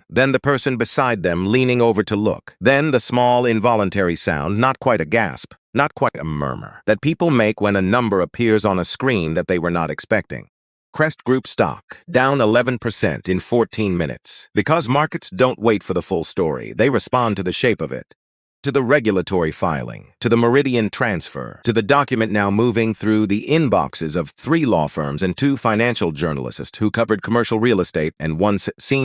Then the person beside them leaning over to look. Then the small involuntary sound, not quite a gasp, not quite a murmur, that people make when a number appears on a screen that they were not expecting. Crest Group stock down 11% in 14 minutes. Because markets don't wait for the full story, they respond to the shape of it. To the regulatory filing, to the Meridian transfer, to the document now moving through the inboxes of 3 law firms and 2 financial journalists who covered commercial real estate and 1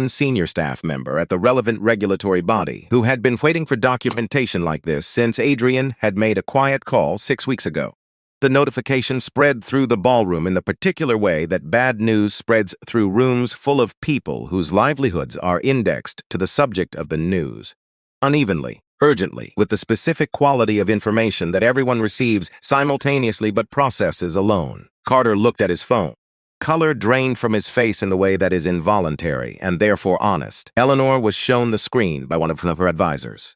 senior staff member at the relevant regulatory body who had been waiting for documentation like this since Adrian had made a quiet call 6 weeks ago. The notification spread through the ballroom in the particular way that bad news spreads through rooms full of people whose livelihoods are indexed to the subject of the news. Unevenly, urgently, with the specific quality of information that everyone receives simultaneously but processes alone. Carter looked at his phone. Color drained from his face in the way that is involuntary and therefore honest. Eleanor was shown the screen by one of her advisors.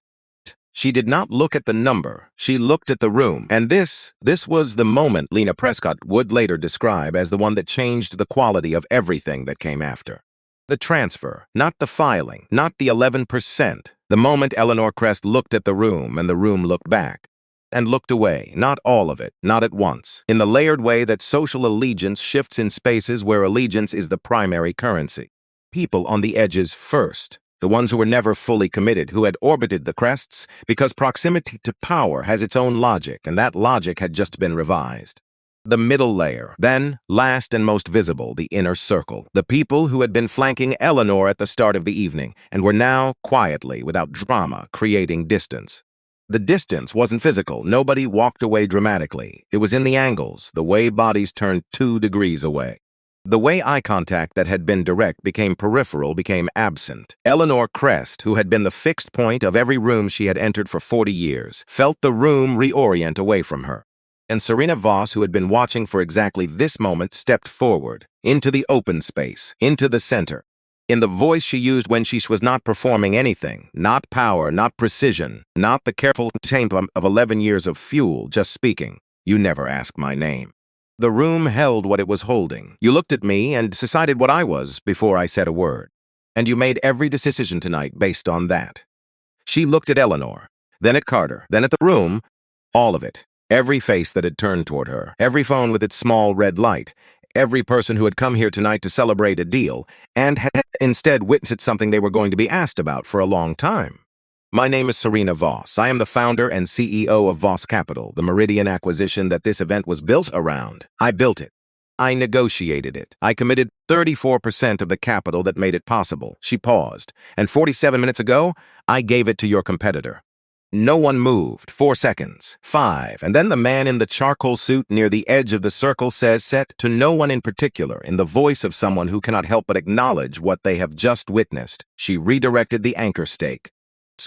She did not look at the number, she looked at the room, and this was the moment Lena Prescott would later describe as the one that changed the quality of everything that came after. The transfer, not the filing, not the 11%. The moment Eleanor Crest looked at the room and the room looked back. And looked away, not all of it, not at once, in the layered way that social allegiance shifts in spaces where allegiance is the primary currency. People on the edges first. The ones who were never fully committed, who had orbited the crests, because proximity to power has its own logic, and that logic had just been revised. The middle layer, then, last and most visible, the inner circle, the people who had been flanking Eleanor at the start of the evening, and were now, quietly, without drama, creating distance. The distance wasn't physical, nobody walked away dramatically. It was in the angles, the way bodies turned 2 degrees away. The way eye contact that had been direct became peripheral, became absent. Eleanor Crest, who had been the fixed point of every room she had entered for 40 years, felt the room reorient away from her. And Serena Voss, who had been watching for exactly this moment, stepped forward, into the open space, into the center. In the voice she used when she was not performing anything, not power, not precision, not the careful tempo of 11 years of fuel, just speaking. You never ask my name. The room held what it was holding. You looked at me and decided what I was before I said a word. And you made every decision tonight based on that. She looked at Eleanor, then at Carter, then at the room, all of it. Every face that had turned toward her, every phone with its small red light, every person who had come here tonight to celebrate a deal, and had instead witnessed something they were going to be asked about for a long time. My name is Serena Voss. I am the founder and CEO of Voss Capital, the Meridian acquisition that this event was built around. I built it. I negotiated it. I committed 34% of the capital that made it possible. She paused. And 47 minutes ago, I gave it to your competitor. No one moved. 4 seconds. 5. And then the man in the charcoal suit near the edge of the circle says, set to no one in particular, in the voice of someone who cannot help but acknowledge what they have just witnessed. She redirected the anchor stake.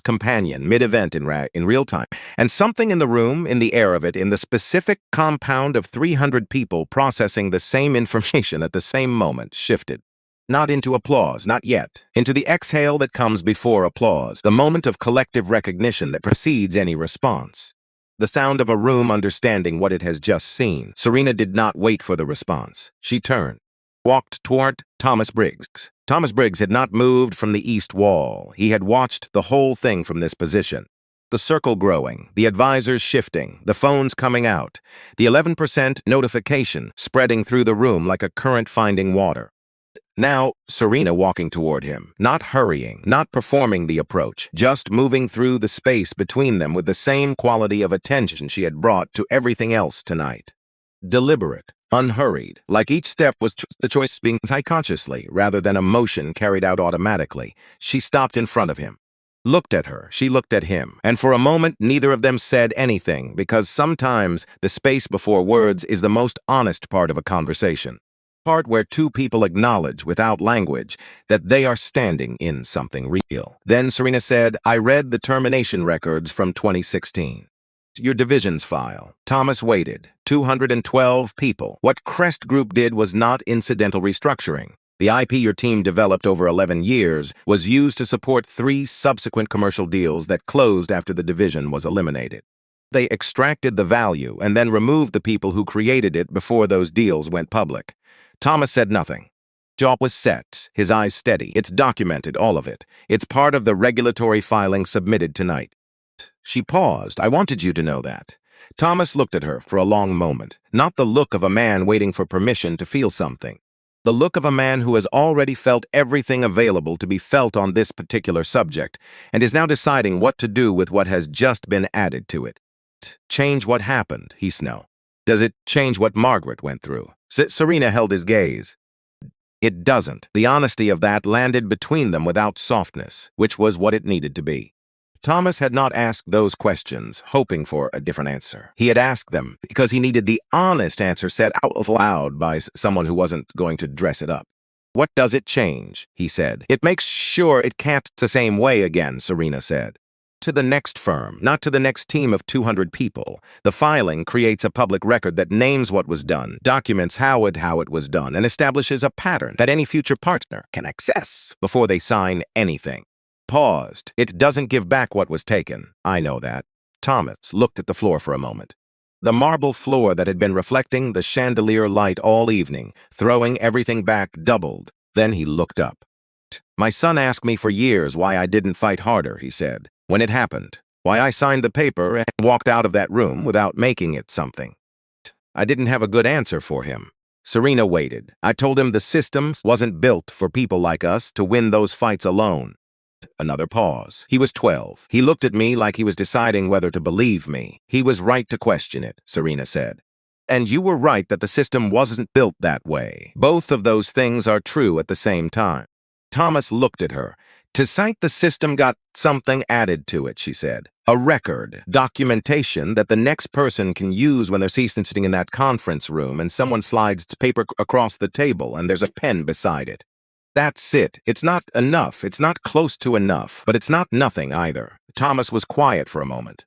Companion, mid-event in real time, and something in the room, in the air of it, in the specific compound of 300 people processing the same information at the same moment, shifted. Not into applause, not yet. Into the exhale that comes before applause, the moment of collective recognition that precedes any response. The sound of a room understanding what it has just seen. Serena did not wait for the response. She turned, walked toward Thomas Briggs. Thomas Briggs had not moved from the east wall. He had watched the whole thing from this position. The circle growing, the advisors shifting, the phones coming out, the 11% notification spreading through the room like a current finding water. Now, Serena walking toward him, not hurrying, not performing the approach, just moving through the space between them with the same quality of attention she had brought to everything else tonight. Deliberate, unhurried, like each step was the choice being consciously rather than a motion carried out automatically. She stopped in front of him. Looked at her, she looked at him, and for a moment neither of them said anything, because sometimes the space before words is the most honest part of a conversation. Part where 2 people acknowledge, without language, that they are standing in something real. Then Serena said, I read the termination records from 2016. Your divisions file. Thomas waited. 212 people. What Crest Group did was not incidental restructuring. The IP your team developed over 11 years was used to support 3 subsequent commercial deals that closed after the division was eliminated. They extracted the value and then removed the people who created it before those deals went public. Thomas said nothing. Jaw was set, his eyes steady. It's documented, all of it. It's part of the regulatory filing submitted tonight. She paused. I wanted you to know that. Thomas looked at her for a long moment, not the look of a man waiting for permission to feel something. The look of a man who has already felt everything available to be felt on this particular subject, and is now deciding what to do with what has just been added to it. Change what happened, he snarled. Does it change what Margaret went through? Serena held his gaze. It doesn't. The honesty of that landed between them without softness, which was what it needed to be. Thomas had not asked those questions, hoping for a different answer. He had asked them because he needed the honest answer said out loud by someone who wasn't going to dress it up. What does it change? He said. It makes sure it can't the same way again, Serena said. To the next firm, not to the next team of 200 people. The filing creates a public record that names what was done, documents how it was done, and establishes a pattern that any future partner can access before they sign anything. Paused. It doesn't give back what was taken. I know that. Thomas looked at the floor for a moment. The marble floor that had been reflecting the chandelier light all evening, throwing everything back, doubled. Then he looked up. My son asked me for years why I didn't fight harder, he said. When it happened, why I signed the paper and walked out of that room without making it something. I didn't have a good answer for him. Serena waited. I told him the system wasn't built for people like us to win those fights alone. Another pause. He was 12. He looked at me like he was deciding whether to believe me. He was right to question it, Serena said. And you were right that the system wasn't built that way. Both of those things are true at the same time. Thomas looked at her. To cite the system got something added to it, she said. A record, documentation that the next person can use when they're sitting in that conference room and someone slides paper across the table and there's a pen beside it. That's it. It's not enough. It's not close to enough, but it's not nothing either. Thomas was quiet for a moment.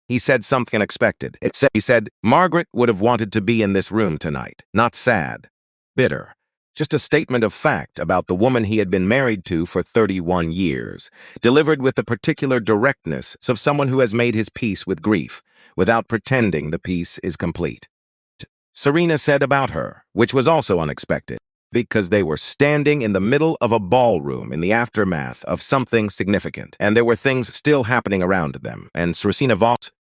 He said something unexpected. He said, Margaret would have wanted to be in this room tonight. Not sad. Bitter. Just a statement of fact about the woman he had been married to for 31 years, delivered with the particular directness of someone who has made his peace with grief, without pretending the peace is complete. Serena said about her, which was also unexpected, because they were standing in the middle of a ballroom in the aftermath of something significant, and there were things still happening around them, and Serena Voss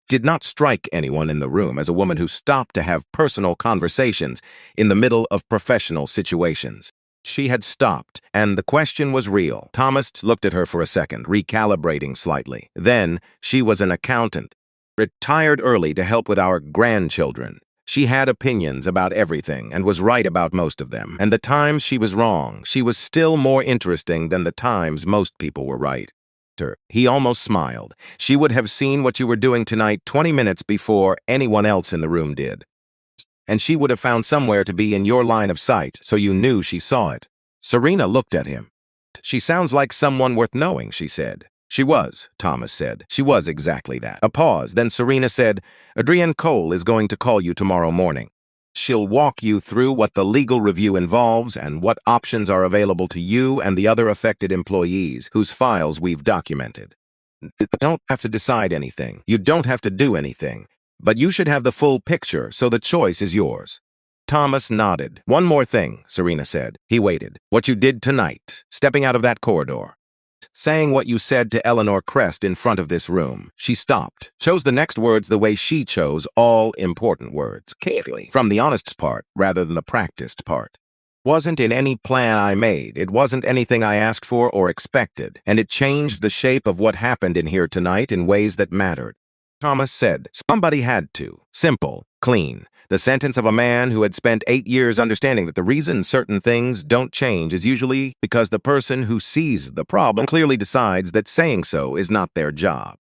did not strike anyone in the room as a woman who stopped to have personal conversations in the middle of professional situations. She had stopped, and the question was real. Thomas looked at her for a second, recalibrating slightly. Then, she was an accountant, retired early to help with our grandchildren. She had opinions about everything and was right about most of them. And the times she was wrong, she was still more interesting than the times most people were right. He almost smiled. She would have seen what you were doing tonight 20 minutes before anyone else in the room did. And she would have found somewhere to be in your line of sight, so you knew she saw it. Serena looked at him. She sounds like someone worth knowing, she said. She was, Thomas said. She was exactly that. A pause, then Serena said, Adrienne Cole is going to call you tomorrow morning. She'll walk you through what the legal review involves and what options are available to you and the other affected employees whose files we've documented. You don't have to decide anything. You don't have to do anything. But you should have the full picture, so the choice is yours. Thomas nodded. One more thing, Serena said. He waited. What you did tonight, stepping out of that corridor. Saying what you said to Eleanor Crest in front of this room. She stopped, chose the next words the way she chose all important words, carefully, from the honest part rather than the practiced part. Wasn't in any plan I made, it wasn't anything I asked for or expected, and it changed the shape of what happened in here tonight in ways that mattered. Thomas said, somebody had to. Simple, clean. The sentence of a man who had spent 8 years understanding that the reason certain things don't change is usually because the person who sees the problem clearly decides that saying so is not their job.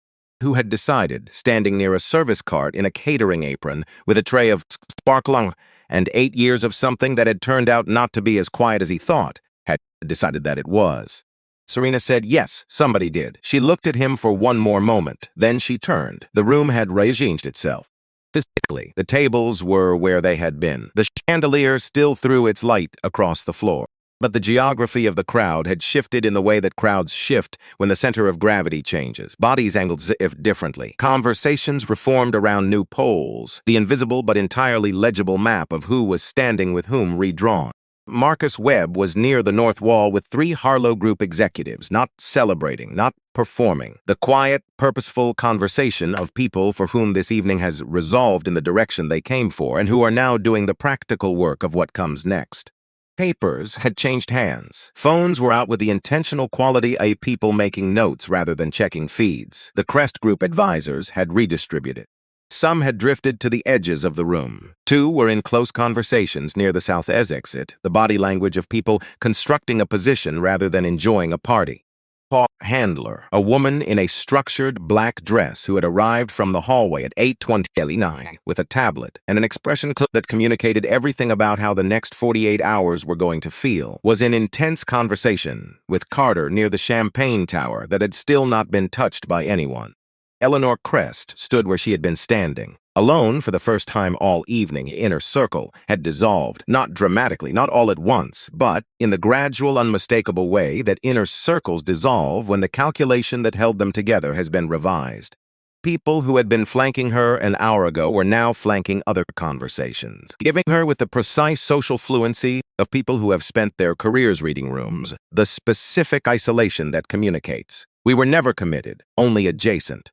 Who had decided, standing near a service cart in a catering apron with a tray of sparkling and 8 years of something that had turned out not to be as quiet as he thought, had decided that it was. Serena said, yes, somebody did. She looked at him for one more moment. Then she turned. The room had rearranged itself. Physically, the tables were where they had been. The chandelier still threw its light across the floor. But the geography of the crowd had shifted in the way that crowds shift when the center of gravity changes. Bodies angled if differently. Conversations reformed around new poles. The invisible but entirely legible map of who was standing with whom redrawn. Marcus Webb was near the north wall with 3 Harlow Group executives, not celebrating, not performing. The quiet, purposeful conversation of people for whom this evening has resolved in the direction they came for and who are now doing the practical work of what comes next. Papers had changed hands. Phones were out with the intentional quality of people making notes rather than checking feeds. The Crest Group advisors had redistributed. Some had drifted to the edges of the room. 2 were in close conversations near the south exit, the body language of people constructing a position rather than enjoying a party. Paul Handler, a woman in a structured black dress who had arrived from the hallway at 8:29 with a tablet and an expression clip that communicated everything about how the next 48 hours were going to feel, was in intense conversation with Carter near the champagne tower that had still not been touched by anyone. Eleanor Crest stood where she had been standing. Alone for the first time all evening, inner circle had dissolved, not dramatically, not all at once, but in the gradual, unmistakable way that inner circles dissolve when the calculation that held them together has been revised. People who had been flanking her an hour ago were now flanking other conversations, giving her with the precise social fluency of people who have spent their careers reading rooms, the specific isolation that communicates. We were never committed, only adjacent.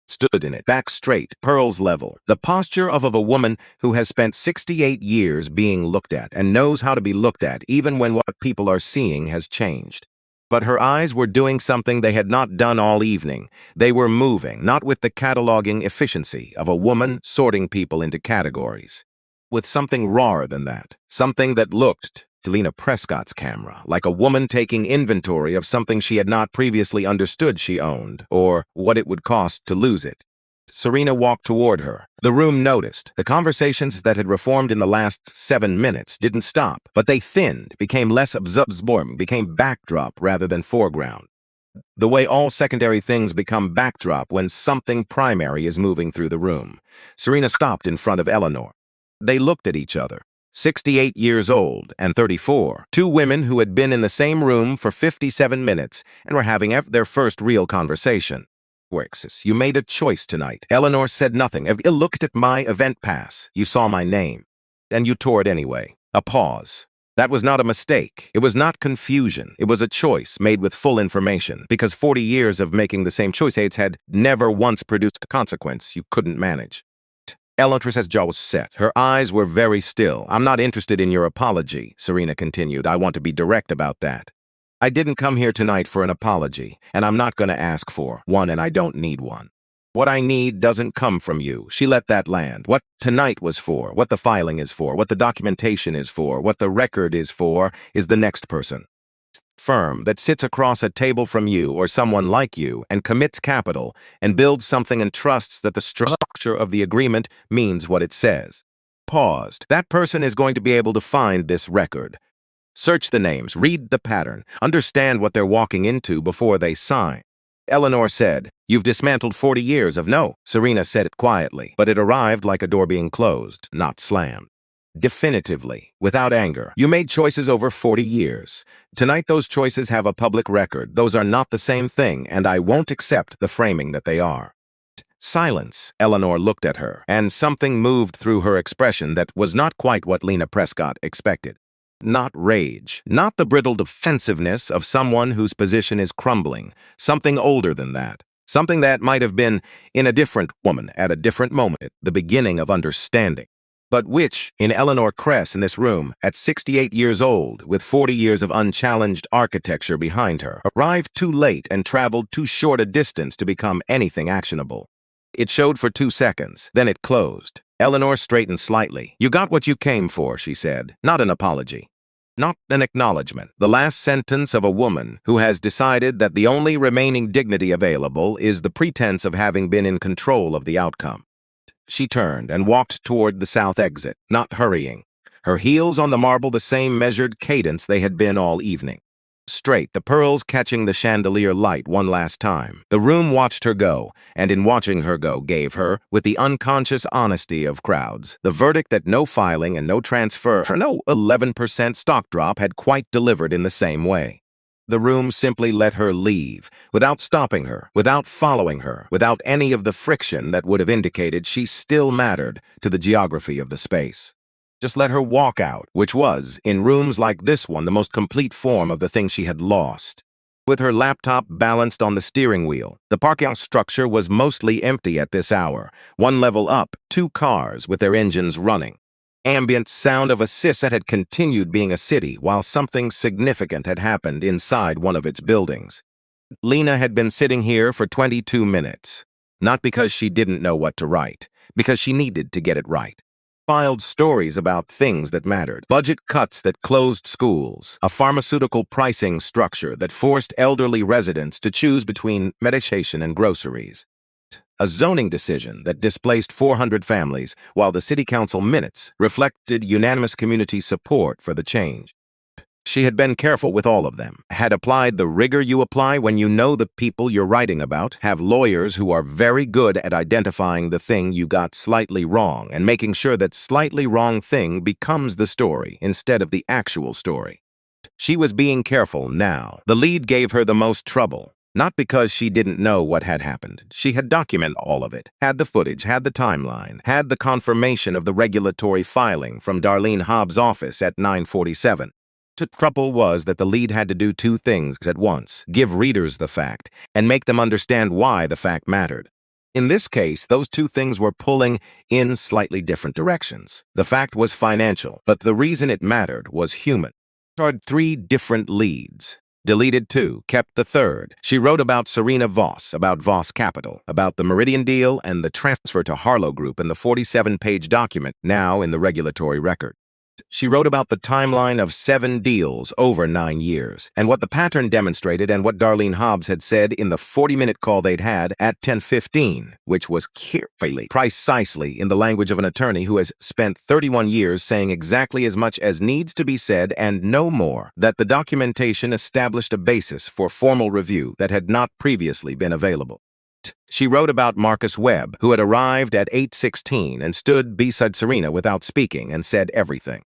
Stood in it, back straight, pearls level, the posture of a woman who has spent 68 years being looked at and knows how to be looked at even when what people are seeing has changed. But her eyes were doing something they had not done all evening. They were moving, not with the cataloging efficiency of a woman sorting people into categories. With something rawer than that, something that looked, to Lena Prescott's camera, like a woman taking inventory of something she had not previously understood she owned, or what it would cost to lose it. Serena walked toward her. The room noticed. The conversations that had reformed in the last 7 minutes didn't stop, but they thinned, became less absorbing, became backdrop rather than foreground. The way all secondary things become backdrop when something primary is moving through the room. Serena stopped in front of Eleanor. They looked at each other. 68 years old and 34, 2 women who had been in the same room for 57 minutes and were having their first real conversation. "Wexus, you made a choice tonight." Eleanor said nothing. "You looked at my event pass. You saw my name. And you tore it anyway." A pause. That was not a mistake. It was not confusion. It was a choice made with full information, because 40 years of making the same choices had never once produced a consequence you couldn't manage. Eleanor's jaw was set. Her eyes were very still. "I'm not interested in your apology," Serena continued. "I want to be direct about that. I didn't come here tonight for an apology, and I'm not going to ask for one, and I don't need one. What I need doesn't come from you." She let that land. What tonight was for, what the filing is for, what the documentation is for, what the record is for, is the next person. Firm that sits across a table from you or someone like you and commits capital and builds something and trusts that the structure of the agreement means what it says. Paused. That person is going to be able to find this record. Search the names, read the pattern, understand what they're walking into before they sign. Eleanor said, "You've dismantled 40 years of no." Serena said it quietly, but it arrived like a door being closed, not slammed. Definitively, without anger. You made choices over 40 years. Tonight those choices have a public record. Those are not the same thing, and I won't accept the framing that they are. Silence. Eleanor looked at her, and something moved through her expression that was not quite what Lena Prescott expected. Not rage, not the brittle defensiveness of someone whose position is crumbling. Something older than that. Something that might have been in a different woman at a different moment, the beginning of understanding. But which, in Eleanor Crest in this room, at 68 years old, with 40 years of unchallenged architecture behind her, arrived too late and traveled too short a distance to become anything actionable. It showed for 2 seconds, then it closed. Eleanor straightened slightly. "You got what you came for," she said. "Not an apology. Not an acknowledgement. The last sentence of a woman who has decided that the only remaining dignity available is the pretense of having been in control of the outcome." She turned and walked toward the south exit, not hurrying. Her heels on the marble the same measured cadence they had been all evening. Straight, the pearls catching the chandelier light one last time. The room watched her go, and in watching her go gave her, with the unconscious honesty of crowds, the verdict that no filing and no transfer, no 11% stock drop had quite delivered in the same way. The room simply let her leave, without stopping her, without following her, without any of the friction that would have indicated she still mattered to the geography of the space. Just let her walk out, which was, in rooms like this one, the most complete form of the thing she had lost. With her laptop balanced on the steering wheel, the parking structure was mostly empty at this hour. One level up, two cars with their engines running. Ambient sound of a sis that had continued being a city while something significant had happened inside one of its buildings. Lena had been sitting here for 22 minutes. Not because she didn't know what to write, because she needed to get it right. Filed stories about things that mattered, budget cuts that closed schools, a pharmaceutical pricing structure that forced elderly residents to choose between medication and groceries, a zoning decision that displaced 400 families, while the city council minutes reflected unanimous community support for the change. She had been careful with all of them, had applied the rigor you apply when you know the people you're writing about, have lawyers who are very good at identifying the thing you got slightly wrong and making sure that slightly wrong thing becomes the story instead of the actual story. She was being careful now. The lead gave her the most trouble. Not because she didn't know what had happened. She had documented all of it, had the footage, had the timeline, had the confirmation of the regulatory filing from Darlene Hobbs' office at 9:47. The trouble was that the lead had to do two things at once, give readers the fact, and make them understand why the fact mattered. In this case, those two things were pulling in slightly different directions. The fact was financial, but the reason it mattered was human. She had 3 different leads. Deleted 2, kept the third. She wrote about Serena Voss, about Voss Capital, about the Meridian deal and the transfer to Harlow Group in the 47-page document now in the regulatory record. She wrote about the timeline of 7 deals over 9 years, and what the pattern demonstrated and what Darlene Hobbs had said in the 40-minute call they'd had at 10:15, which was carefully, precisely in the language of an attorney who has spent 31 years saying exactly as much as needs to be said and no more, that the documentation established a basis for formal review that had not previously been available. She wrote about Marcus Webb, who had arrived at 8:16 and stood beside Serena without speaking and said everything.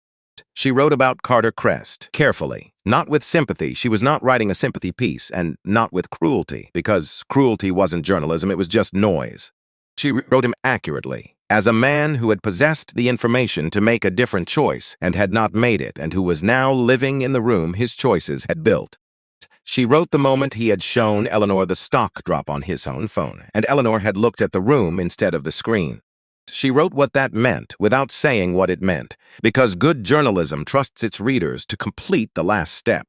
She wrote about Carter Crest, carefully, not with sympathy. She was not writing a sympathy piece, and not with cruelty, because cruelty wasn't journalism, it was just noise. She wrote him accurately, as a man who had possessed the information to make a different choice and had not made it, and who was now living in the room his choices had built. She wrote the moment he had shown Eleanor the stock drop on his own phone, and Eleanor had looked at the room instead of the screen. She wrote what that meant without saying what it meant, because good journalism trusts its readers to complete the last step.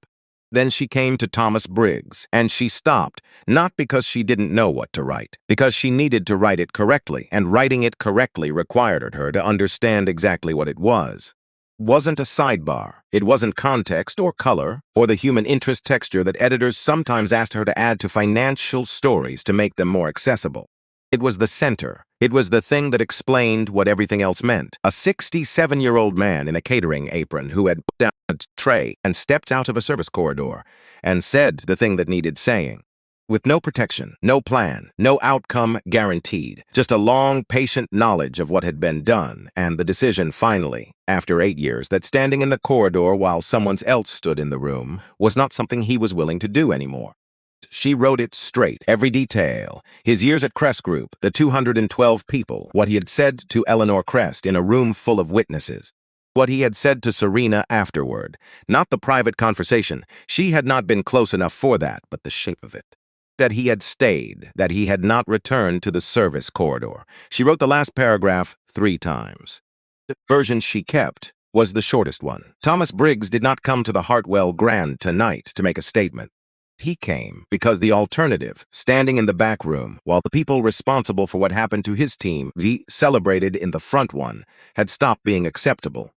Then she came to Thomas Briggs, and she stopped, not because she didn't know what to write, because she needed to write it correctly, and writing it correctly required her to understand exactly what it was. Wasn't a sidebar. It wasn't context or color or the human interest texture that editors sometimes asked her to add to financial stories to make them more accessible. It was the center. It was the thing that explained what everything else meant. A 67-year-old man in a catering apron who had put down a tray and stepped out of a service corridor and said the thing that needed saying. With no protection, no plan, no outcome guaranteed, just a long, patient knowledge of what had been done, and the decision finally, after 8 years, that standing in the corridor while someone else stood in the room was not something he was willing to do anymore. She wrote it straight, every detail. His years at Crest Group, the 212 people, what he had said to Eleanor Crest in a room full of witnesses. What he had said to Serena afterward. Not the private conversation. She had not been close enough for that, but the shape of it. That he had stayed, that he had not returned to the service corridor. She wrote the last paragraph 3 times. The version she kept was the shortest one. Thomas Briggs did not come to the Hartwell Grand tonight to make a statement. He came because the alternative, standing in the back room, while the people responsible for what happened to his team, celebrated in the front one, had stopped being acceptable.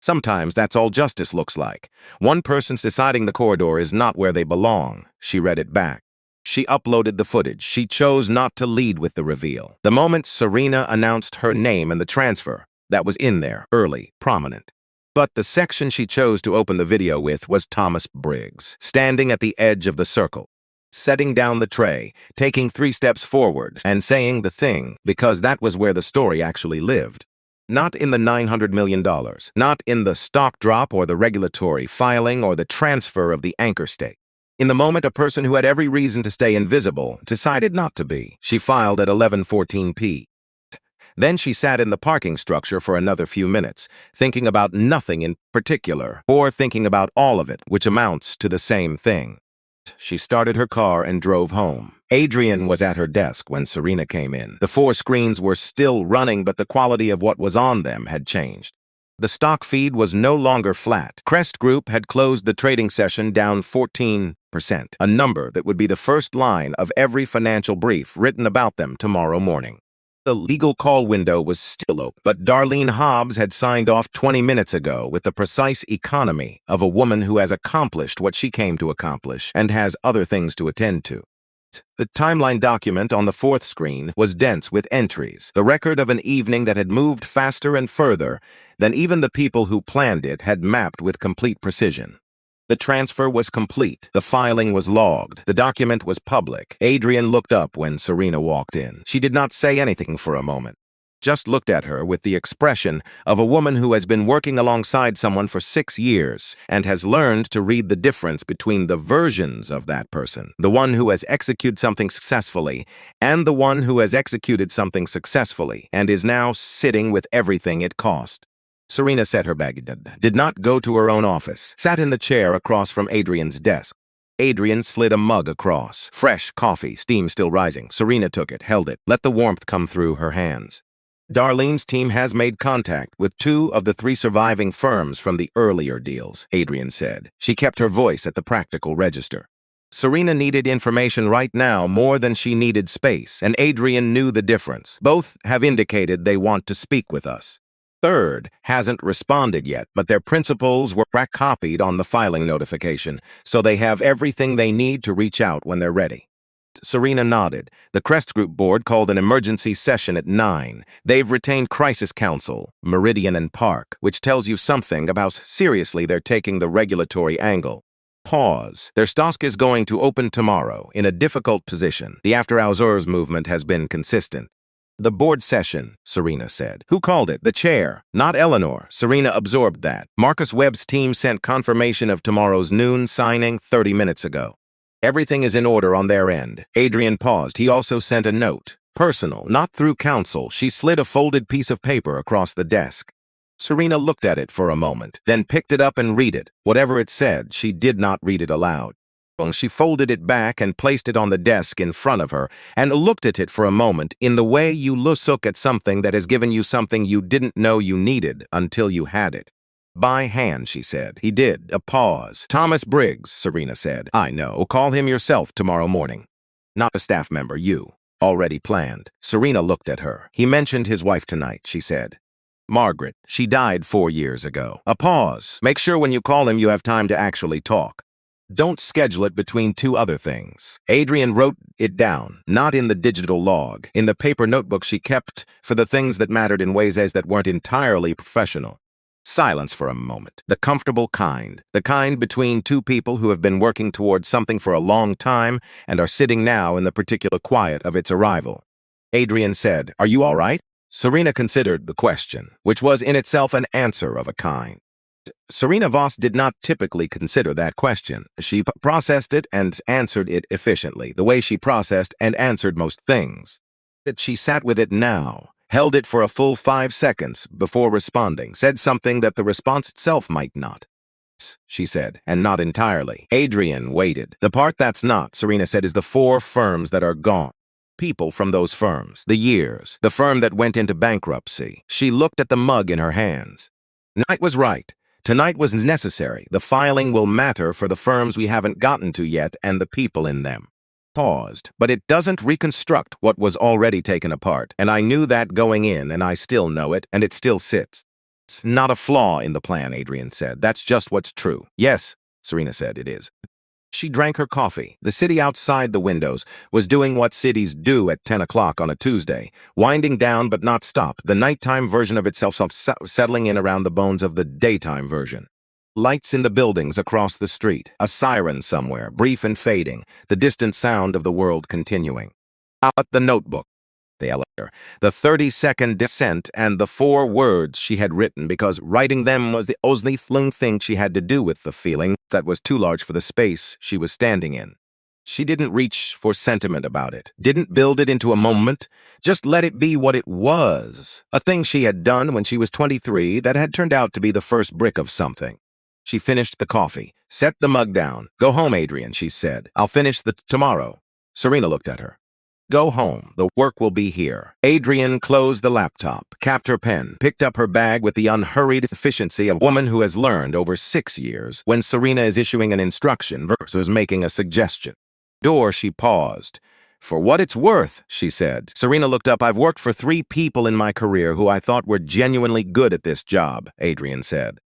Sometimes that's all justice looks like. One person's deciding the corridor is not where they belong. She read it back. She uploaded the footage. She chose not to lead with the reveal. The moment Serena announced her name and the transfer, that was in there, early, prominent. But the section she chose to open the video with was Thomas Briggs, standing at the edge of the circle, setting down the tray, taking 3 steps forward, and saying the thing, because that was where the story actually lived. Not in the $900 million, not in the stock drop or the regulatory filing or the transfer of the anchor stake. In the moment, a person who had every reason to stay invisible decided not to be. She filed at 11:14 p. Then she sat in the parking structure for another few minutes, thinking about nothing in particular, or thinking about all of it, which amounts to the same thing. She started her car and drove home. Adrian was at her desk when Serena came in. The 4 screens were still running, but the quality of what was on them had changed. The stock feed was no longer flat. Crest Group had closed the trading session down 14%, a number that would be the first line of every financial brief written about them tomorrow morning. The legal call window was still open, but Darlene Hobbs had signed off 20 minutes ago with the precise economy of a woman who has accomplished what she came to accomplish and has other things to attend to. The timeline document on the 4th screen was dense with entries, the record of an evening that had moved faster and further than even the people who planned it had mapped with complete precision. The transfer was complete. The filing was logged. The document was public. Adrian looked up when Serena walked in. She did not say anything for a moment, just looked at her with the expression of a woman who has been working alongside someone for 6 years and has learned to read the difference between the versions of that person, the one who has executed something successfully and the one who has executed something successfully and is now sitting with everything it cost. Serena set her bag, did not go to her own office, sat in the chair across from Adrian's desk. Adrian slid a mug across. Fresh coffee, steam still rising. Serena took it, held it, let the warmth come through her hands. Darlene's team has made contact with 2 of the 3 surviving firms from the earlier deals, Adrian said. She kept her voice at the practical register. Serena needed information right now more than she needed space, and Adrian knew the difference. Both have indicated they want to speak with us. Third hasn't responded yet, but their principals were copied on the filing notification, so they have everything they need to reach out when they're ready. Serena nodded. The Crest Group board called an emergency session at 9. They've retained crisis counsel, Meridian and Park, which tells you something about how seriously they're taking the regulatory angle. Pause. Their stock is going to open tomorrow in a difficult position. The after-hours movement has been consistent. The board session, Serena said. Who called it? The chair. Not Eleanor. Serena absorbed that. Marcus Webb's team sent confirmation of tomorrow's noon signing 30 minutes ago. Everything is in order on their end. Adrian paused. He also sent a note. Personal, not through counsel. She slid a folded piece of paper across the desk. Serena looked at it for a moment, then picked it up and read it. Whatever it said, she did not read it aloud. She folded it back and placed it on the desk in front of her and looked at it for a moment in the way you look at something that has given you something you didn't know you needed until you had it. By hand, she said. He did. A pause. Thomas Briggs, Serena said. I know. Call him yourself tomorrow morning. Not a staff member, you. Already planned. Serena looked at her. He mentioned his wife tonight, she said. Margaret. She died 4 years ago. A pause. Make sure when you call him you have time to actually talk. Don't schedule it between 2 other things. Adrian wrote it down, not in the digital log, in the paper notebook she kept for the things that mattered in ways that weren't entirely professional. Silence for a moment. The comfortable kind. The kind between 2 people who have been working towards something for a long time and are sitting now in the particular quiet of its arrival. Adrian said, "Are you all right?" Serena considered the question, which was in itself an answer of a kind. Serena Voss did not typically consider that question. She processed it and answered it efficiently, the way she processed and answered most things. That she sat with it now, held it for a full 5 seconds before responding, said something that the response itself might not. She said, and not entirely. Adrian waited. The part that's not, Serena said, is the 4 firms that are gone. People from those firms. The years. The firm that went into bankruptcy. She looked at the mug in her hands. Night was right. Tonight was necessary. The filing will matter for the firms we haven't gotten to yet and the people in them. Paused, but it doesn't reconstruct what was already taken apart, and I knew that going in, and I still know it, and it still sits. It's not a flaw in the plan, Adrian said. That's just what's true. Yes, Serena said, it is. She drank her coffee. The city outside the windows was doing what cities do at 10 o'clock on a Tuesday, winding down but not stop, the nighttime version of itself settling in around the bones of the daytime version. Lights in the buildings across the street, a siren somewhere, brief and fading, the distant sound of the world continuing. Out the notebook. The elevator, the 30-second descent, and the 4 words she had written because writing them was the only thing she had to do with the feeling that was too large for the space she was standing in. She didn't reach for sentiment about it, didn't build it into a moment, just let it be what it was, a thing she had done when she was 23 that had turned out to be the first brick of something. She finished the coffee, set the mug down. "Go home, Adrian," she said. "I'll finish tomorrow." Serena looked at her. "Go home. The work will be here." Adrian closed the laptop, capped her pen, picked up her bag with the unhurried efficiency of a woman who has learned over 6 years when Serena is issuing an instruction versus making a suggestion. Door, she paused. "For what it's worth," she said. Serena looked up. "I've worked for 3 people in my career who I thought were genuinely good at this job," Adrian said.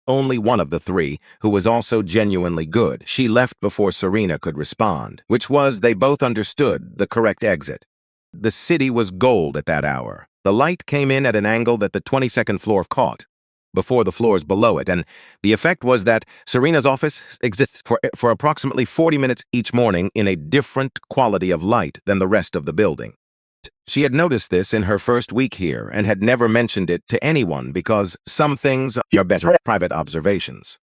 Only one of the 3, who was also genuinely good, she left before Serena could respond, which was they both understood the correct exit. The city was gold at that hour. The light came in at an angle that the 22nd floor caught, before the floors below it, and the effect was that Serena's office exists for approximately 40 minutes each morning in a different quality of light than the rest of the building. She had noticed this in her first week here and had never mentioned it to anyone because some things are better private observations.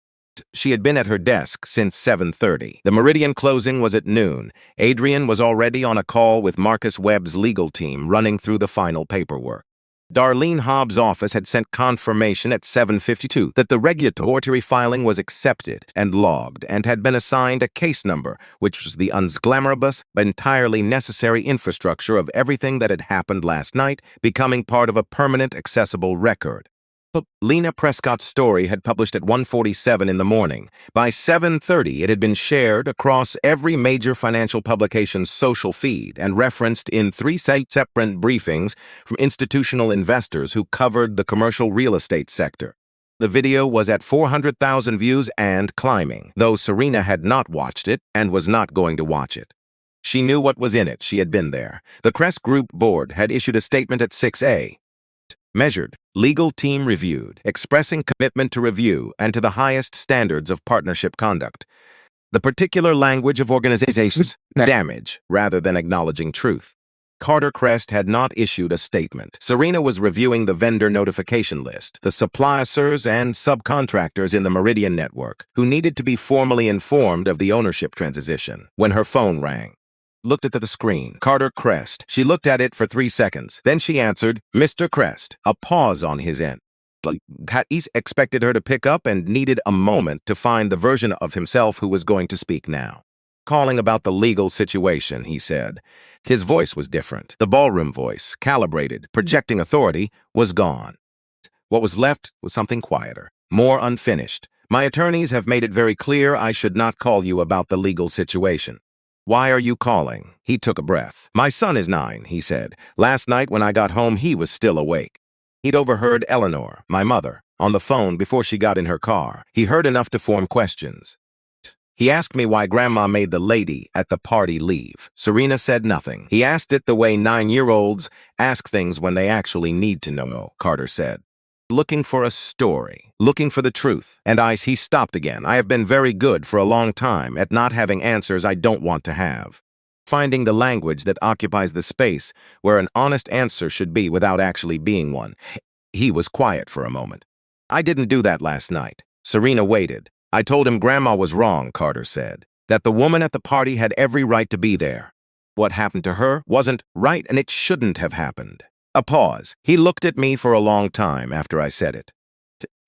She had been at her desk since 7:30. The Meridian closing was at noon. Adrian was already on a call with Marcus Webb's legal team running through the final paperwork. Darlene Hobbs' office had sent confirmation at 7:52 that the regulatory filing was accepted and logged and had been assigned a case number, which was the unglamorous but entirely necessary infrastructure of everything that had happened last night, becoming part of a permanent accessible record. Lena Prescott's story had published at 1:47 in the morning. By 7:30, it had been shared across every major financial publication's social feed and referenced in 3 separate briefings from institutional investors who covered the commercial real estate sector. The video was at 400,000 views and climbing, though Serena had not watched it and was not going to watch it. She knew what was in it. She had been there. The Crest Group board had issued a statement at 6A. Measured, legal team reviewed, expressing commitment to review and to the highest standards of partnership conduct. The particular language of organizations damage rather than acknowledging truth. Carter Crest had not issued a statement. Serena was reviewing the vendor notification list, the suppliers and subcontractors in the Meridian network, who needed to be formally informed of the ownership transition, when her phone rang. Looked at the screen. Carter Crest. She looked at it for 3 seconds. Then she answered, "Mr. Crest." A pause on his end. He expected her to pick up and needed a moment to find the version of himself who was going to speak now. "Calling about the legal situation," he said. His voice was different. The ballroom voice, calibrated, projecting authority, was gone. What was left was something quieter, more unfinished. "My attorneys have made it very clear I should not call you about the legal situation." "Why are you calling?" He took a breath. "My son is 9, he said. Last night when I got home, he was still awake. He'd overheard Eleanor, my mother, on the phone before she got in her car. He heard enough to form questions. He asked me why Grandma made the lady at the party leave." Serena said nothing. "He asked it the way 9-year-olds ask things when they actually need to know," Carter said. "Looking for a story, looking for the truth." And he stopped again. "I have been very good for a long time at not having answers I don't want to have. Finding the language that occupies the space where an honest answer should be without actually being one." He was quiet for a moment. "I didn't do that last night." Serena waited. "I told him Grandma was wrong," Carter said. "That the woman at the party had every right to be there. What happened to her wasn't right and it shouldn't have happened." A pause. "He looked at me for a long time after I said it.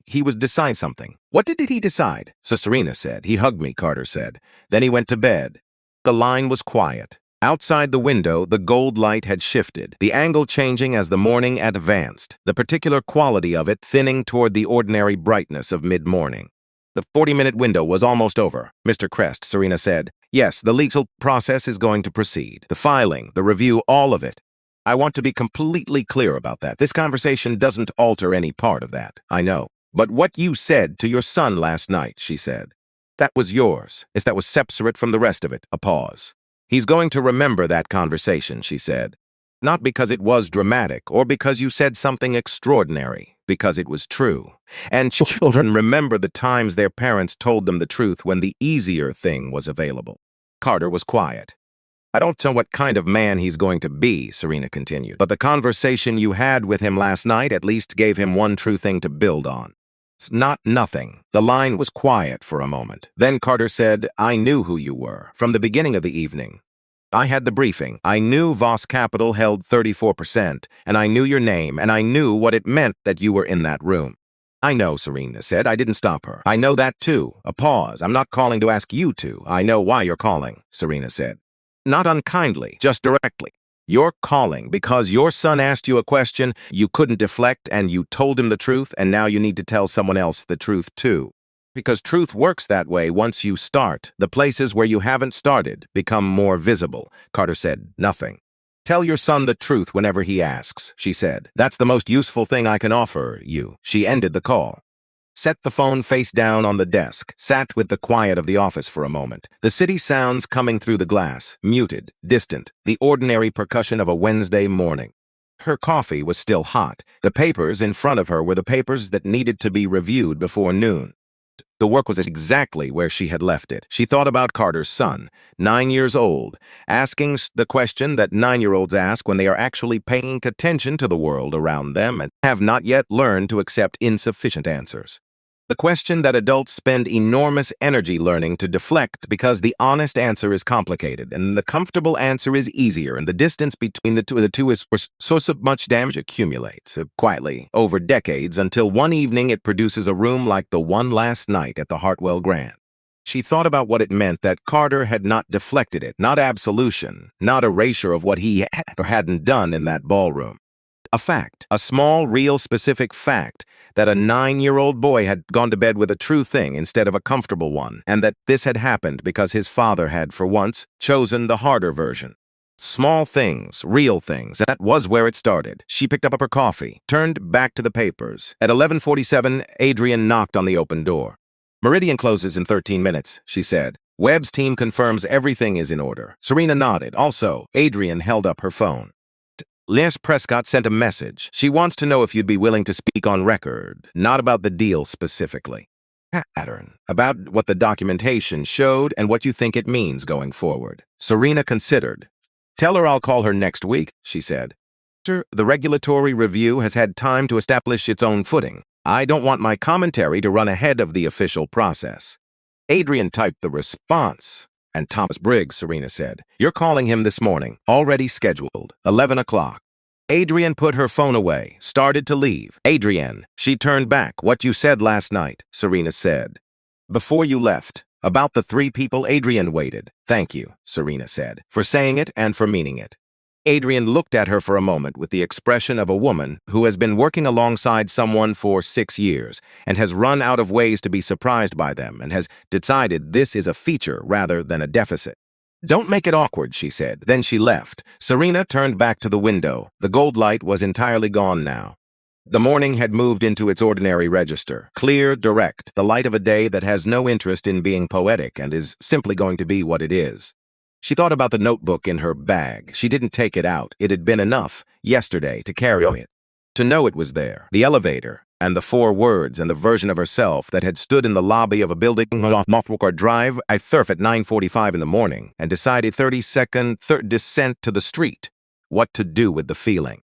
He was decide something." "What did he decide?" So Serena said. "He hugged me," Carter said. "Then he went to bed." The line was quiet. Outside the window, the gold light had shifted, the angle changing as the morning advanced, the particular quality of it thinning toward the ordinary brightness of mid-morning. The 40-minute window was almost over. "Mr. Crest," Serena said. "Yes, the legal process is going to proceed. The filing, the review, all of it. I want to be completely clear about that. This conversation doesn't alter any part of that, I know. But what you said to your son last night," she said, "that was yours. That was separate from the rest of it." A pause. "He's going to remember that conversation," she said. "Not because it was dramatic or because you said something extraordinary, because it was true. And children remember the times their parents told them the truth when the easier thing was available." Carter was quiet. "I don't know what kind of man he's going to be," Serena continued, "but the conversation you had with him last night at least gave him one true thing to build on." Not nothing. The line was quiet for a moment. Then Carter said, I knew who you were from the beginning of the evening. I had the briefing. I knew Voss Capital held 34%, and I knew your name, and I knew what it meant that you were in that room. I know, Serena said. I didn't stop her. I know that too. A pause. I'm not calling to ask you to. I know why you're calling, Serena said. Not unkindly, just directly. You're calling because your son asked you a question, you couldn't deflect, and you told him the truth, and now you need to tell someone else the truth too. Because truth works that way once you start. The places where you haven't started become more visible. Carter said nothing. Tell your son the truth whenever he asks, she said. That's the most useful thing I can offer you. She ended the call. Set the phone face down on the desk, sat with the quiet of the office for a moment. The city sounds coming through the glass, muted, distant, the ordinary percussion of a Wednesday morning. Her coffee was still hot. The papers in front of her were the papers that needed to be reviewed before noon. The work was exactly where she had left it. She thought about Carter's son, 9 years old, asking the question that 9-year-olds ask when they are actually paying attention to the world around them and have not yet learned to accept insufficient answers. The question that adults spend enormous energy learning to deflect because the honest answer is complicated and the comfortable answer is easier, and the distance between the two is where so much damage accumulates quietly over decades until one evening it produces a room like the one last night at the Hartwell Grand. She thought about what it meant that Carter had not deflected it, not absolution, not erasure of what he had or hadn't done in that ballroom. A fact, a small, real, specific fact, that a 9-year-old boy had gone to bed with a true thing instead of a comfortable one, and that this had happened because his father had, for once, chosen the harder version. Small things, real things, that was where it started. She picked up her coffee, turned back to the papers. At 11:47, Adrian knocked on the open door. Meridian closes in 13 minutes, she said. Webb's team confirms everything is in order. Serena nodded. Also, Adrian held up her phone. Les Prescott sent a message. She wants to know if you'd be willing to speak on record, not about the deal specifically. Pattern, about what the documentation showed and what you think it means going forward. Serena considered. Tell her I'll call her next week, she said. The regulatory review has had time to establish its own footing. I don't want my commentary to run ahead of the official process. Adrian typed the response. And Thomas Briggs, Serena said. You're calling him this morning, already scheduled, 11 o'clock. Adrian put her phone away, started to leave. Adrian, she turned back. What you said last night, Serena said. Before you left, about the 3 people, Adrian waited. Thank you, Serena said, for saying it and for meaning it. Adrian looked at her for a moment with the expression of a woman who has been working alongside someone for 6 years and has run out of ways to be surprised by them and has decided this is a feature rather than a deficit. Don't make it awkward, she said. Then she left. Serena turned back to the window. The gold light was entirely gone now. The morning had moved into its ordinary register. Clear, direct, the light of a day that has no interest in being poetic and is simply going to be what it is. She thought about the notebook in her bag. She didn't take it out. It had been enough, yesterday, to carry it. To know it was there. The elevator, and the 4 words, and the version of herself that had stood in the lobby of a building off Mothwalker Drive at 9:45 in the morning, and decided 30-second descent to the street. What to do with the feeling.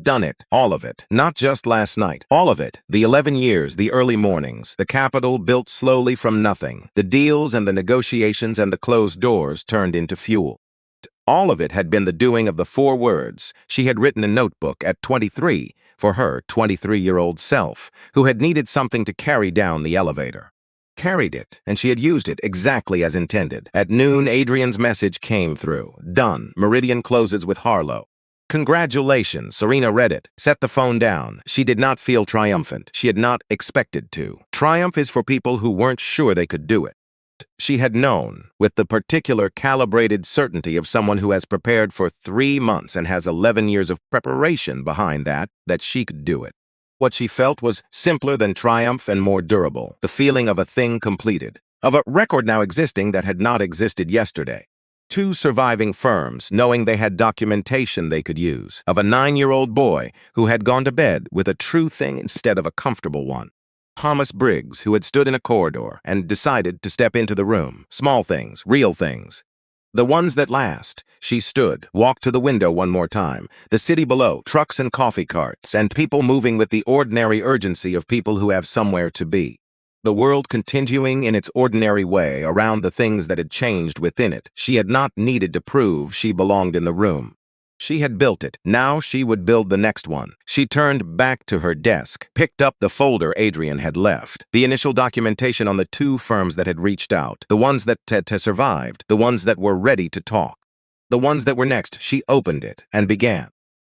Done it, all of it, not just last night, all of it, the 11 years, the early mornings, the capital built slowly from nothing, the deals and the negotiations and the closed doors turned into fuel. All of it had been the doing of the 4 words she had written in a notebook at 23 for her 23-year-old self, who had needed something to carry down the elevator. Carried it, and she had used it exactly as intended. At noon, Adrian's message came through. Done. Meridian closes with Harlow. Congratulations, Serena read it, set the phone down. She did not feel triumphant. She had not expected to. Triumph is for people who weren't sure they could do it. She had known, with the particular calibrated certainty of someone who has prepared for 3 months and has 11 years of preparation behind that she could do it. What she felt was simpler than triumph and more durable, the feeling of a thing completed, of a record now existing that had not existed yesterday. 2 surviving firms, knowing they had documentation they could use, of a 9-year-old boy who had gone to bed with a true thing instead of a comfortable one. Thomas Briggs, who had stood in a corridor and decided to step into the room. Small things, real things. The ones that last. She stood, walked to the window one more time. The city below, trucks and coffee carts, and people moving with the ordinary urgency of people who have somewhere to be. The world continuing in its ordinary way around the things that had changed within it. She had not needed to prove she belonged in the room. She had built it. Now she would build the next one. She turned back to her desk, picked up the folder Adrian had left. The initial documentation on the 2 firms that had reached out. The ones that had survived. The ones that were ready to talk. The ones that were next. She opened it and began.